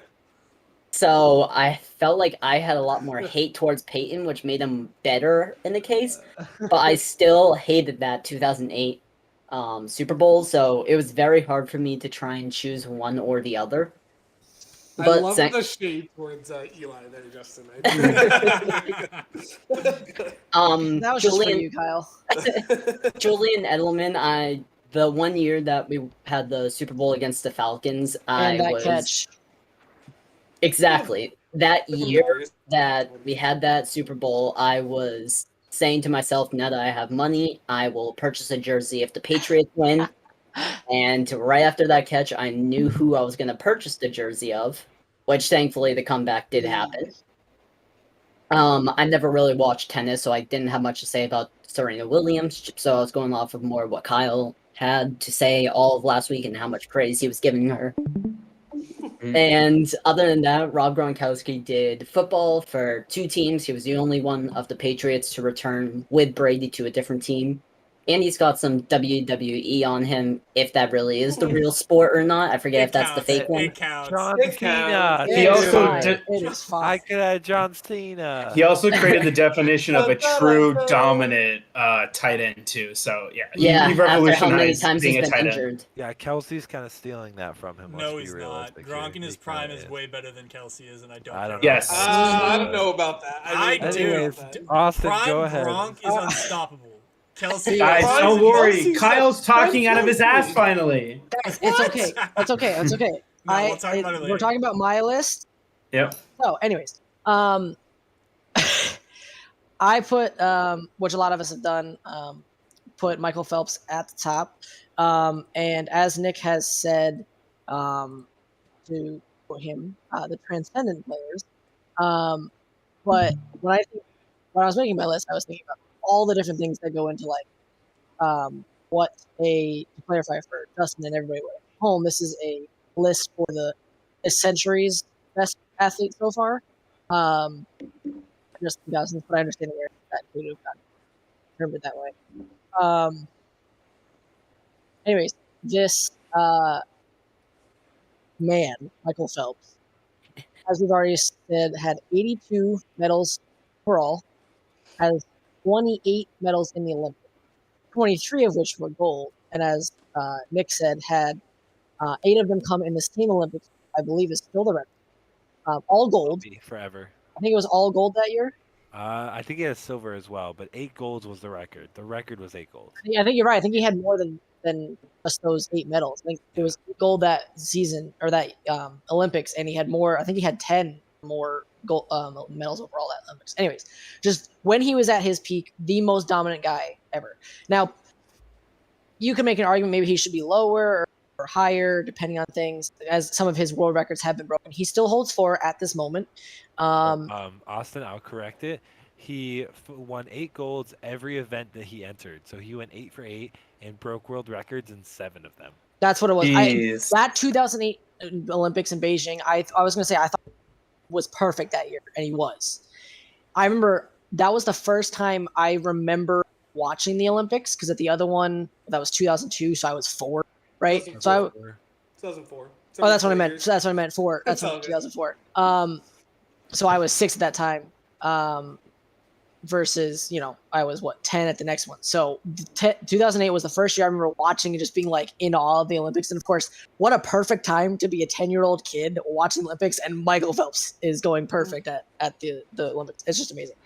So I felt like I had a lot more hate towards Peyton, which made him better in the case. But I still hated that 2008 Super Bowl, so it was very hard for me to try and choose one or the other. I But love sa- the shade towards Eli there, Justin. That was just for Julian you, Kyle. Julian Edelman, the one year that we had the Super Bowl against the Falcons, And that was catch. exactly that year that we had that Super Bowl. I was saying to myself, now that I have money, I will purchase a jersey if the Patriots win. And right after that catch, I knew who I was going to purchase the jersey of, which thankfully the comeback did happen. I never really watched tennis, so I didn't have much to say about Serena Williams. So I was going off of more of what Kyle had to say all of last week and how much praise he was giving her. And other than that, Rob Gronkowski did football for 2 teams. He was the only one of the Patriots to return with Brady to a different team. And he's got some WWE on him, if that really is the real sport or not. I forget if that's the fake one. It counts. John It Cena. counts. He It is also fine. did- It is I fine. could have John Cena. He also created the definition of a true dominant tight end too. So yeah, Yeah, he after how many revolutionized times being he's a been tight end. injured. Yeah, Kelsey's kind of stealing that from him. No, let's he's be not. realistic Gronk here. in his He prime kinda is way better than Kelsey is, and I don't. I don't care. know. Yes. I don't know about that. I don't know do. Anyways, about that. Austin, Prime go ahead. Gronk is unstoppable. Kelsey, Guys, Kelsey's don't worry. Kelsey's Kyle's talking out of his ass Kelsey. finally. Guys, it's okay. It's okay. It's okay. No, we'll talk about it later. We're talking about my list. Yep. So, anyways, I put, which a lot of us have done, put Michael Phelps at the top. And as Nick has said, to put him, the transcendent players. But when I was making my list, I was thinking about all the different things that go into what to clarify for Justin and everybody at home. This is a list for this century's best athletes so far. Just 2000s, but I understand that could have gotten termed it that way. Anyways, this man, Michael Phelps, as we've already said, had 82 medals overall, has 28 medals in the Olympics, 23 of which were gold. And as Nick said, had 8 of them come in the same Olympics, I believe is still the record. All gold. Be forever. I think it was all gold that year. I think he has silver as well, but 8 golds was the record. The record was 8 golds. Yeah, I think you're right. I think he had more than just those 8 medals. I think it was gold that season or that Olympics, and he had more. I think he had 10 more gold medals overall at Olympics. Anyways, just when he was at his peak, the most dominant guy ever. Now, you can make an argument maybe he should be lower or higher depending on things, as some of his world records have been broken. He still holds 4 at this moment. Austin, I'll correct it. He won 8 golds every event that he entered. So he went 8 for 8 and broke world records in 7 of them. That's what it was. Jeez. That 2008 Olympics in Beijing, I was going to say I thought was perfect that year, and he was. I remember that was the first time I remember watching the Olympics, because at the other one, that was 2002, so I was 4, right? So 2004. Oh, that's what I meant. So that's what I meant. 4. That's It's all good. 2004. So I was 6 at that time. Versus, I was 10 at the next one. So 2008 was the first year I remember watching and just being like in awe of the Olympics. And of course, what a perfect time to be a 10-year-old kid watching the Olympics, and Michael Phelps is going perfect at the Olympics. It's just amazing.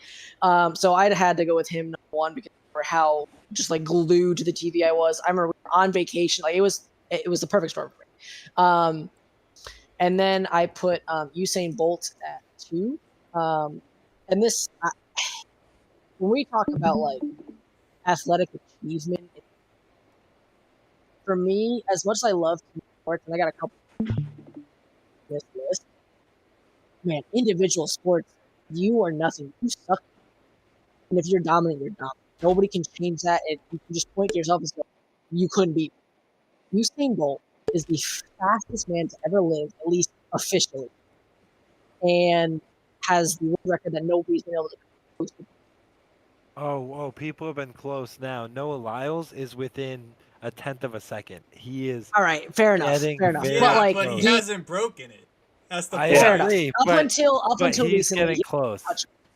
So I'd had to go with him, number 1, because for how just like glued to the TV I was. I remember we were on vacation. Like it was the perfect storm for me. And then I put Usain Bolt at 2. And this, when we talk about like athletic achievement, for me, as much as I love sports, and I got a couple on this list, man, individual sports, you are nothing. You suck. And if you're dominant, you're dominant. Nobody can change that. You can just point to yourself and say, you couldn't beat me. Usain Bolt is the fastest man to ever live, at least officially, and has the world record that nobody's been able to close to. Oh, people have been close now. Noah Lyles is within a 1/10 of a second. He is. All right, fair enough. Getting Fair enough. very But like, but he close. hasn't broken it. That's the I point. fair enough. agree, Up but until he's recently, getting close.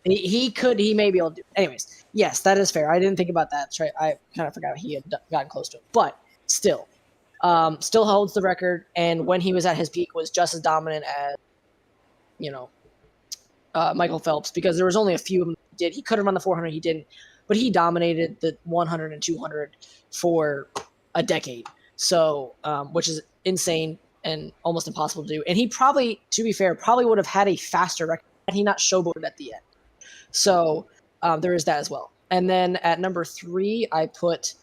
he may be able to do. Anyways, yes, that is fair. I didn't think about that. Right, I kind of forgot he had gotten close to it, but still holds the record. And when he was at his peak, was just as dominant as Michael Phelps, because there was only a few of them he did. He could have run the 400, he didn't, but he dominated the 100 and 200 for a decade. So, which is insane and almost impossible to do. And he probably, to be fair, would have had a faster record had he not showboated at the end. So there is that as well. And then at number 3, I put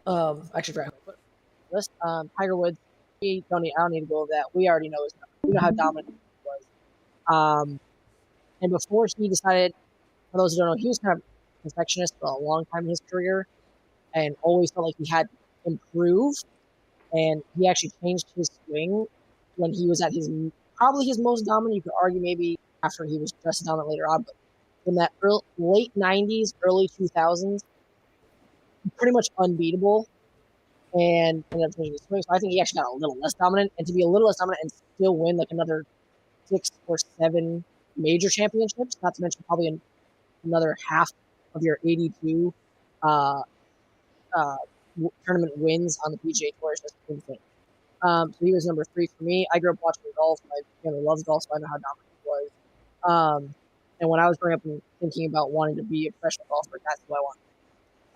actually forgot who I put this. Tiger Woods. I don't need to go over that. We already know how dominant he was. And before he decided, for those who don't know, he was kind of a perfectionist for a long time in his career, and always felt like he had to improve. And he actually changed his swing when he was at probably his most dominant. You could argue maybe after he was just dominant later on, but in that late 90s, early 2000s, pretty much unbeatable, and ended up changing his swing. So I think he actually got a little less dominant, and to be a little less dominant and still win like another 6 or 7 major championships, not to mention probably another half of your 82 tournament wins on the PGA Tour is just insane. So he was number 3 for me. I grew up watching golf. My family loves golf, so I know how dominant he was. And when I was growing up and thinking about wanting to be a professional golfer, that's what I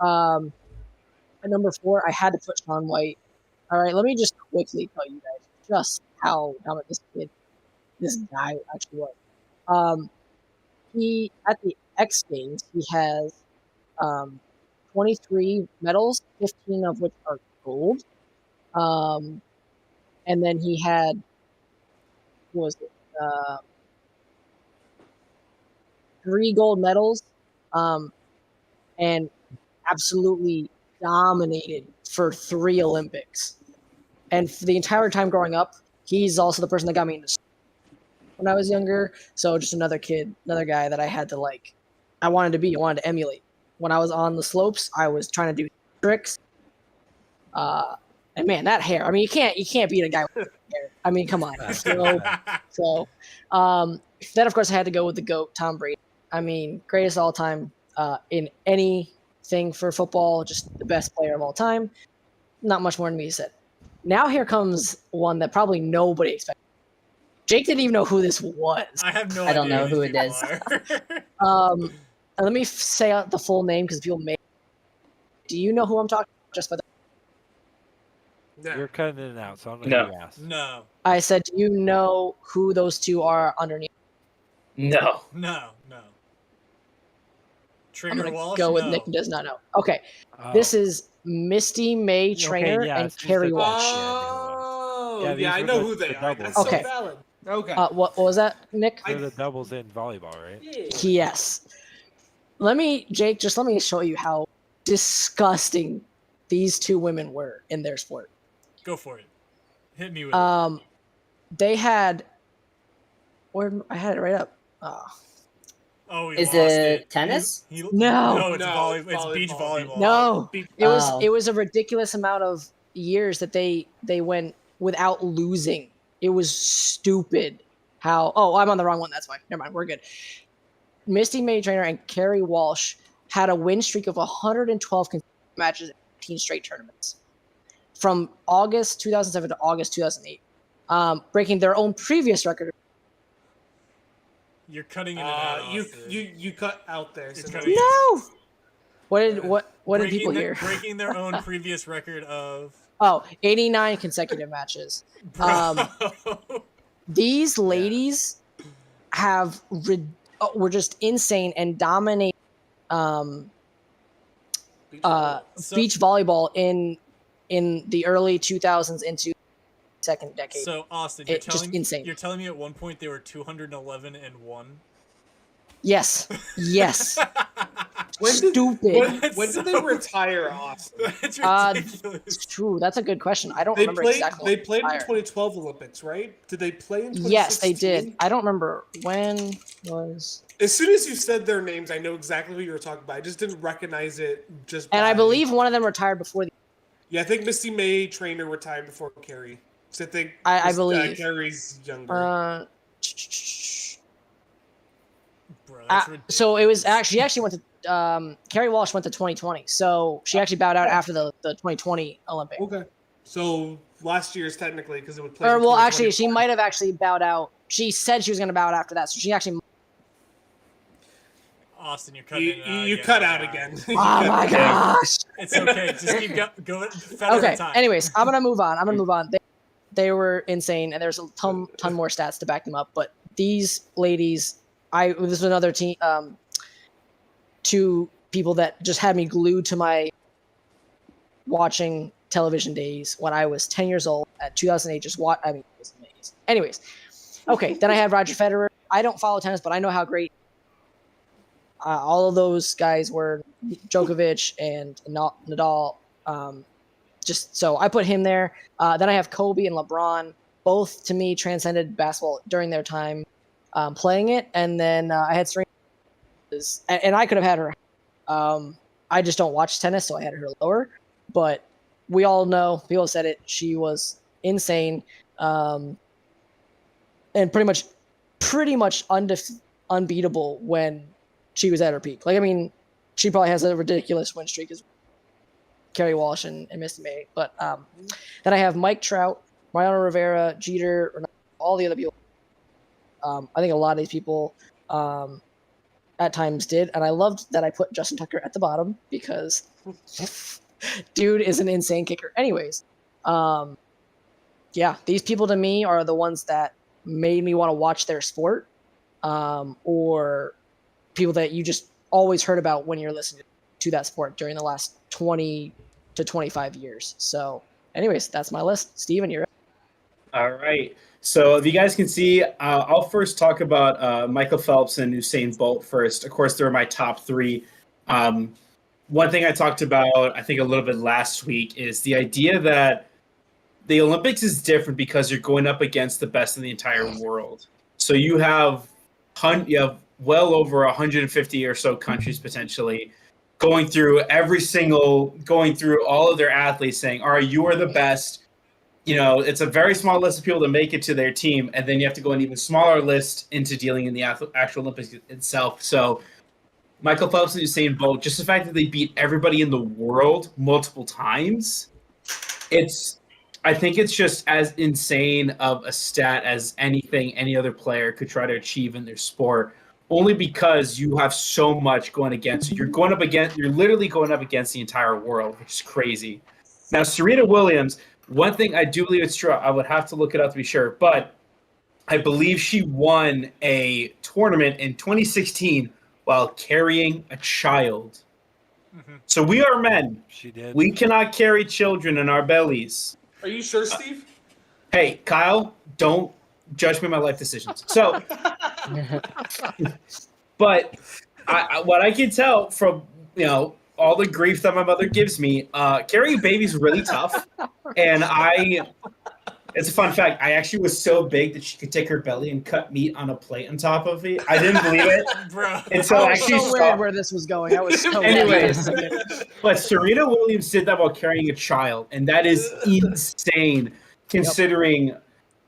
wanted. At number 4, I had to put Shaun White. All right, let me just quickly tell you guys just how dominant this guy actually was. He, at the X Games, he has 23 medals, 15 of which are gold. And then he had, what was it? 3 gold medals, and absolutely dominated for 3 Olympics. And for the entire time growing up, he's also the person that got me into when I was younger. So just another guy that I had to I wanted to emulate. When I was on the slopes, I was trying to do tricks. And man, that hair, I mean, you can't beat a guy with hair. I mean, come on. So then of course I had to go with the GOAT, Tom Brady. I mean, greatest all time in anything for football, just the best player of all time. Not much more than me said. Now here comes one that probably nobody expected. Jake didn't even know who this was. I have no I don't idea know who these it people is. are. And let me say out the full name because people may. Do you know who I'm talking about? Just by the. Yeah. You're cutting in and out, so I'm gonna No. you ask. No, I said, do you know who those two are underneath? No. no. I'm Trainer gonna Walsh. go with no. Nick who does not know. Okay, Oh. this is Misty May Okay, Trainer yeah, and as soon as Carrie the- Walsh. Oh, Yeah, yeah, these I were know the- who they the are. doubles. That's Okay. so valid. Okay. What was that, Nick? They're the doubles in volleyball, right? Yeah. Yes. Jake, just let me show you how disgusting these two women were in their sport. Go for it. Hit me with it. They had, where I had it right up. Oh, he Is lost it tennis? No. it's No, It's beach volleyball. No, Beach- it was Oh. it was a ridiculous amount of years that they went without losing. It was stupid. How? Oh, I'm on the wrong one. That's fine. Never mind. We're good. Misty May Trainer and Carrie Walsh had a win streak of 112 matches in 18 straight tournaments from August 2007 to August 2008, breaking their own previous record. You're cutting in and out. you Austin. you cut out there. It's So cutting No. What did Breaking people their- hear? Breaking their own previous record of. Oh, 89 consecutive matches. Bro. These ladies were just insane and dominate beach So- beach volleyball in the early 2000s into second decade. So Austin, It just insane. You're telling me at one point they were 211 and 1. Yes, yes, When did- stupid. when did they retire, Austin? That's It's ridiculous. true. That's a good question. I don't They remember played. exactly. They played in when the 2012 Olympics, right? Did they play in? Yes, they 2016? did. I don't remember when was. As soon as you said their names, I know exactly who you were talking about. I just didn't recognize it. And I by- believe one of them retired before the. Yeah, I think Misty May Trainer retired before Carrie. So I think I believe. Carrie's younger. Bro, that's ridiculous. So it was actually she actually went to Carrie Walsh went to 2020. So she actually bowed out after the 2020 Olympic. Okay, so last year's technically because it would play. Or in well, actually, she 2021. might have actually bowed out. She said she was going to bow out after that. So she actually. Austin, you're cutting You, in and out you again. cut out again. Oh my gosh. It's okay. Just keep going. Fed at Okay. a time. Anyways, I'm gonna move on. They were insane, and there's a ton more stats to back them up. But these ladies, this was another team. Two people that just had me glued to my watching television days when I was 10 years old at 2008. It was amazing. Anyways, okay. Then I had Roger Federer. I don't follow tennis, but I know how great all of those guys were. Djokovic and Nadal. Just so I put him there. Then I have Kobe and LeBron. Both to me transcended basketball during their time playing it. And then I had Serena, and I could have had her. I just don't watch tennis, so I had her lower. But we all know, people said it. She was insane, and pretty much unbeatable when she was at her peak. Like, I mean, she probably has a ridiculous win streak as Carrie Walsh and Misty May. But then I have Mike Trout, Mariano Rivera, Jeter, all the other people. I think a lot of these people at times did. And I loved that I put Justin Tucker at the bottom because dude is an insane kicker. Anyways, yeah, these people to me are the ones that made me want to watch their sport, or people that you just always heard about when you're listening to that sport during the last 20 to 25 years. So anyways, that's my list. Steven, you're up. All right. So if you guys can see, I'll first talk about Michael Phelps and Usain Bolt first. Of course, they're my top three. One thing I talked about, I think a little bit last week, is the idea that the Olympics is different because you're going up against the best in the entire world. So you have well over 150 or so countries potentially going through all of their athletes saying, all right, you are the best. it's a very small list of people to make it to their team, and then you have to go an even smaller list into dealing in the actual Olympics itself. So Michael Phelps and Usain Bolt, just the fact that they beat everybody in the world multiple times, I think it's just as insane of a stat as anything any other player could try to achieve in their sport, only because you have so much going against you. You're literally going up against the entire world, which is crazy. Now, Serena Williams, one thing I do believe it's true, I would have to look it up to be sure, but I believe she won a tournament in 2016 while carrying a child. Mm-hmm. So we are men. She did. We cannot carry children in our bellies. Are you sure, Steve? Hey, Kyle, don't judge me on my life decisions. So, but what I can tell from, all the grief that my mother gives me, carrying a baby is really tough. And it's a fun fact. I actually was so big that she could take her belly and cut meat on a plate on top of it. I didn't believe it Bro. until I I was actually so saw. weird where this was going. I was so Anyways, weird. but Serena Williams did that while carrying a child, and that is insane considering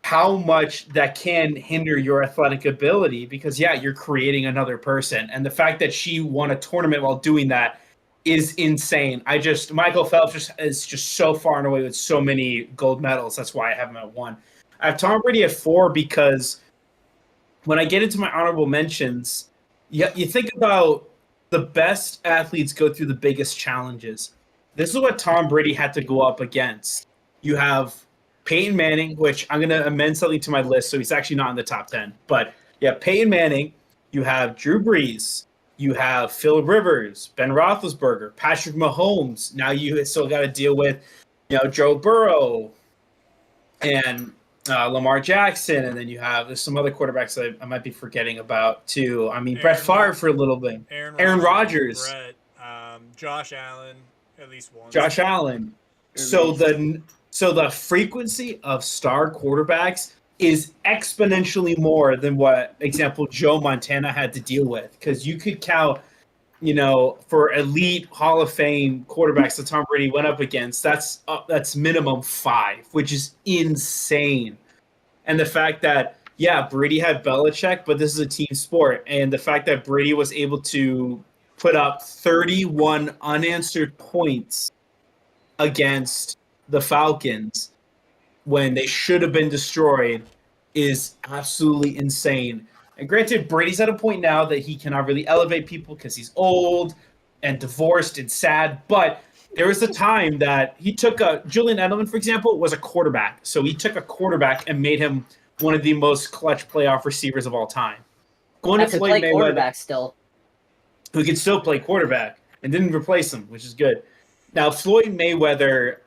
how much that can hinder your athletic ability because, you're creating another person. And the fact that she won a tournament while doing that is insane. Michael Phelps is just so far and away with so many gold medals. That's why I have him at 1. I have Tom Brady at 4 because when I get into my honorable mentions, you think about the best athletes go through the biggest challenges. This is what Tom Brady had to go up against. You have Peyton Manning, which I'm going to amend something to my list, so he's actually not in the top 10. But Peyton Manning. You have Drew Brees. You have Phil Rivers, Ben Roethlisberger, Patrick Mahomes. Now you still got to deal with, Joe Burrow and Lamar Jackson, and then there's some other quarterbacks that I might be forgetting about too. I mean, Brett Favre for a little bit. Aaron Rodgers. Brett, Josh Allen, at least once. Josh Allen. So the frequency of star quarterbacks is exponentially more than what, example, Joe Montana had to deal with. Because you could count, for elite Hall of Fame quarterbacks that Tom Brady went up against, that's minimum 5, which is insane. And the fact that, Brady had Belichick, but this is a team sport. And the fact that Brady was able to put up 31 unanswered points against the Falcons when they should have been destroyed is absolutely insane. And granted, Brady's at a point now that he cannot really elevate people because he's old and divorced and sad. But there was a time that he took Julian Edelman, for example, was a quarterback. So he took a quarterback and made him one of the most clutch playoff receivers of all time. Going I to could Floyd play Mayweather, quarterback still. who could still play quarterback and didn't replace him, which is good. Now, Floyd Mayweather,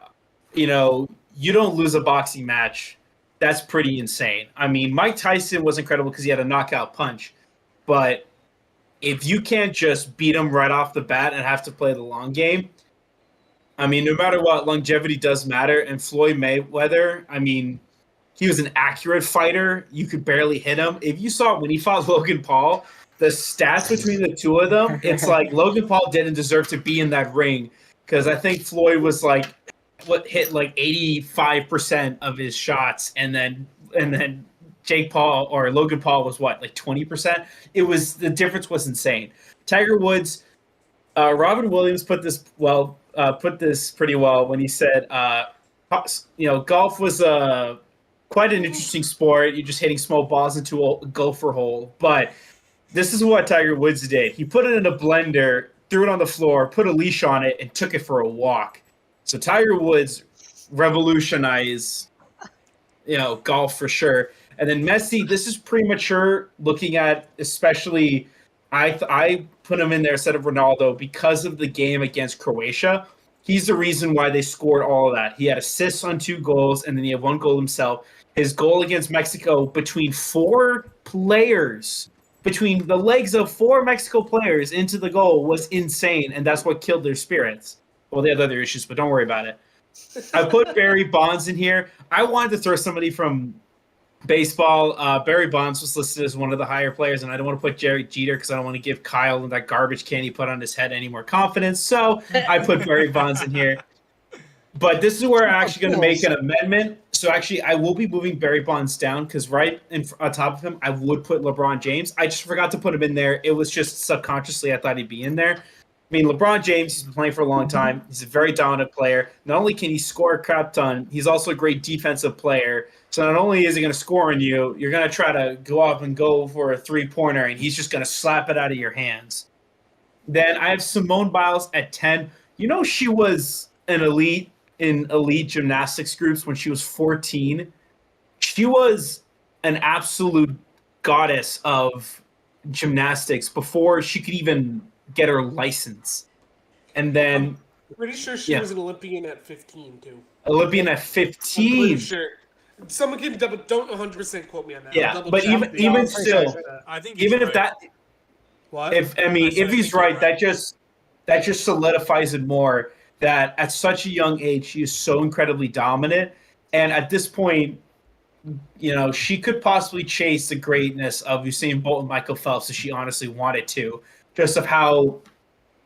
you don't lose a boxing match. That's pretty insane. I mean, Mike Tyson was incredible because he had a knockout punch. But if you can't just beat him right off the bat and have to play the long game, I mean, no matter what, longevity does matter. And Floyd Mayweather, I mean, he was an accurate fighter. You could barely hit him. If you saw when he fought Logan Paul, the stats between the two of them, it's like Logan Paul didn't deserve to be in that ring because I think Floyd was hit 85% of his shots, and then Jake Paul or Logan Paul was 20%. The difference was insane. Tiger Woods, Robin Williams put this pretty well when he said, golf was quite an interesting sport. You're just hitting small balls into a gopher hole, but this is what Tiger Woods did. He put it in a blender, threw it on the floor, put a leash on it, and took it for a walk. So Tiger Woods revolutionized, golf for sure. And then Messi, this is premature looking at, especially, I put him in there instead of Ronaldo because of the game against Croatia. He's the reason why they scored all of that. He had assists on 2 goals, and then he had 1 goal himself. His goal against Mexico between 4 players, between the legs of 4 Mexico players into the goal was insane, and that's what killed their spirits. Well, they had other issues, but don't worry about it. I put Barry Bonds in here. I wanted to throw somebody from baseball. Barry Bonds was listed as one of the higher players, and I don't want to put Jerry Jeter because I don't want to give Kyle that garbage can he put on his head any more confidence. So I put Barry Bonds in here. But this is where I'm actually going to make an amendment. So actually, I will be moving Barry Bonds down because right on top of him, I would put LeBron James. I just forgot to put him in there. It was just subconsciously I thought he'd be in there. I mean, LeBron James, he's been playing for a long time. He's a very dominant player. Not only can he score a crap ton, he's also a great defensive player. So not only is he going to score on you, you're going to try to go up and go for a three-pointer, and he's just going to slap it out of your hands. Then I have Simone Biles at 10. You know, she was an elite in elite gymnastics groups when she was 14. She was an absolute goddess of gymnastics before she could even get her license. And then Pretty sure she was an Olympian at 15 too. Olympian at I'm 15. pretty sure. Someone can double. Don't 100% quote me on that. Yeah, I'll double but check. even still, I think he's even if right. that, What? if I he's think right, you're right. that just solidifies it more that at such a young age she is so incredibly dominant, and at this point, you know, she could possibly chase the greatness of Usain Bolt and Michael Phelps if she honestly wanted to, just of how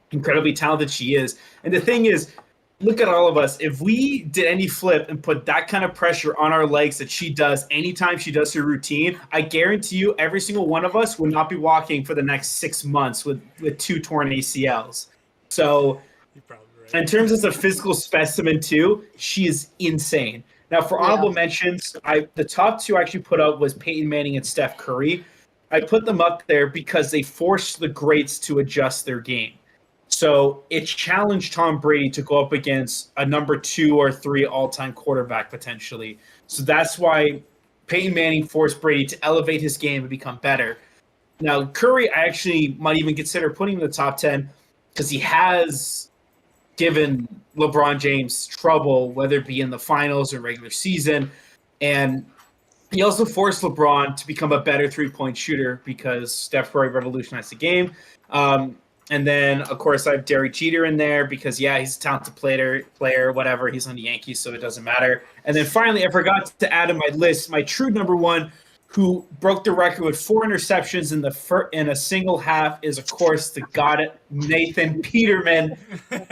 incredibly talented she is. And the thing is, look at all of us. If we did any flip and put that kind of pressure on our legs that she does anytime she does her routine, I guarantee you every single one of us would not be walking for the next 6 months with 2 torn ACLs. So You're probably right. in terms of the physical specimen too, she is insane. Now for honorable mentions, the top 2 I actually put up was Peyton Manning and Steph Curry. I put them up there because they forced the greats to adjust their game. So it challenged Tom Brady to go up against a number 2 or 3 all-time quarterback potentially. So that's why Peyton Manning forced Brady to elevate his game and become better. Now Curry, I actually might even consider putting in the top 10 because he has given LeBron James trouble, whether it be in the finals or regular season. And he also forced LeBron to become a better three-point shooter because Steph Curry revolutionized the game. And then, of course, I have Derek Jeter in there because, yeah, he's a talented player, whatever. He's on the Yankees, so it doesn't matter. And then finally, I forgot to add in my list my true number 1, who broke the record with 4 interceptions in a single half, is, of course, the god Nathan Peterman.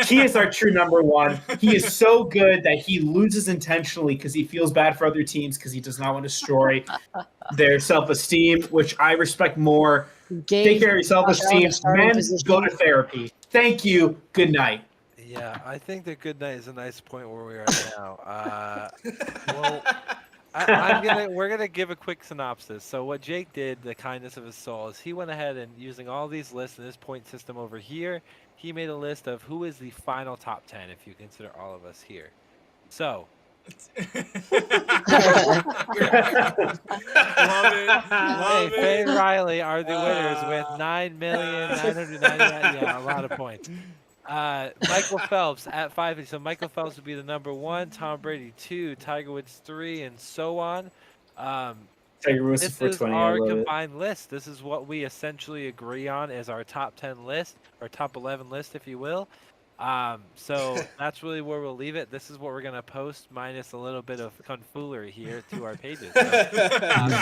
He is our true number 1. He is so good that he loses intentionally because he feels bad for other teams because he does not want to destroy their self-esteem, which I respect more. Take care of your self-esteem. Men, go to therapy. Thank you. Good night. Yeah, I think that good night is a nice point where we are now. Well, we're gonna give a quick synopsis. So what Jake did, the kindness of his soul, is he went ahead and using all these lists in this point system over here, he made a list of who is the final top 10 if you consider all of us here. So. Love it. Faye and Riley are the winners with 9,999,000. Yeah, a lot of points. Michael Phelps at 5. So Michael Phelps would be the number 1, Tom Brady 2, Tiger Woods 3, and so on. Tiger Woods This for is 20. our combined list. This is what we essentially agree on as our top 10 list, or top 11 list, if you will. So that's really where we'll leave it. This is what we're going to post, minus a little bit of confoolery here to our pages. So,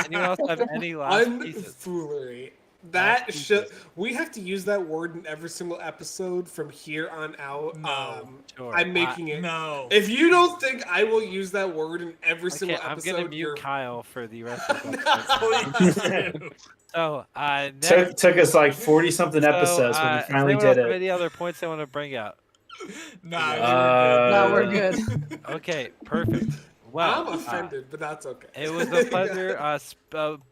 anyone else have any last pieces? Unfoolery. That should. We have to use that word in every single episode from here on out. No. Sure. I'm making it. No. If you don't think I will use that word in every single I'm episode, going to mute you're Kyle for the rest of the episode. Please do. So, next, Took us like 40-something episodes when we does finally anyone did else have it. any other points they want to bring out? Nah, No, we're we're good. Okay, perfect. Well, I'm offended, but that's okay. it was a pleasure,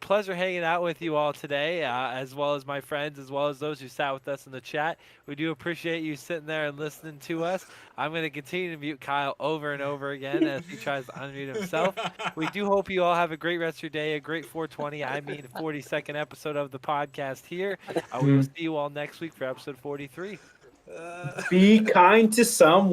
pleasure hanging out with you all today, as well as my friends, as well as those who sat with us in the chat. We do appreciate you sitting there and listening to us. I'm going to continue to mute Kyle over and over again as he tries to unmute himself. We do hope you all have a great rest of your day, a great 420, 42nd episode of the podcast here. We will see you all next week for episode 43. Be kind to someone.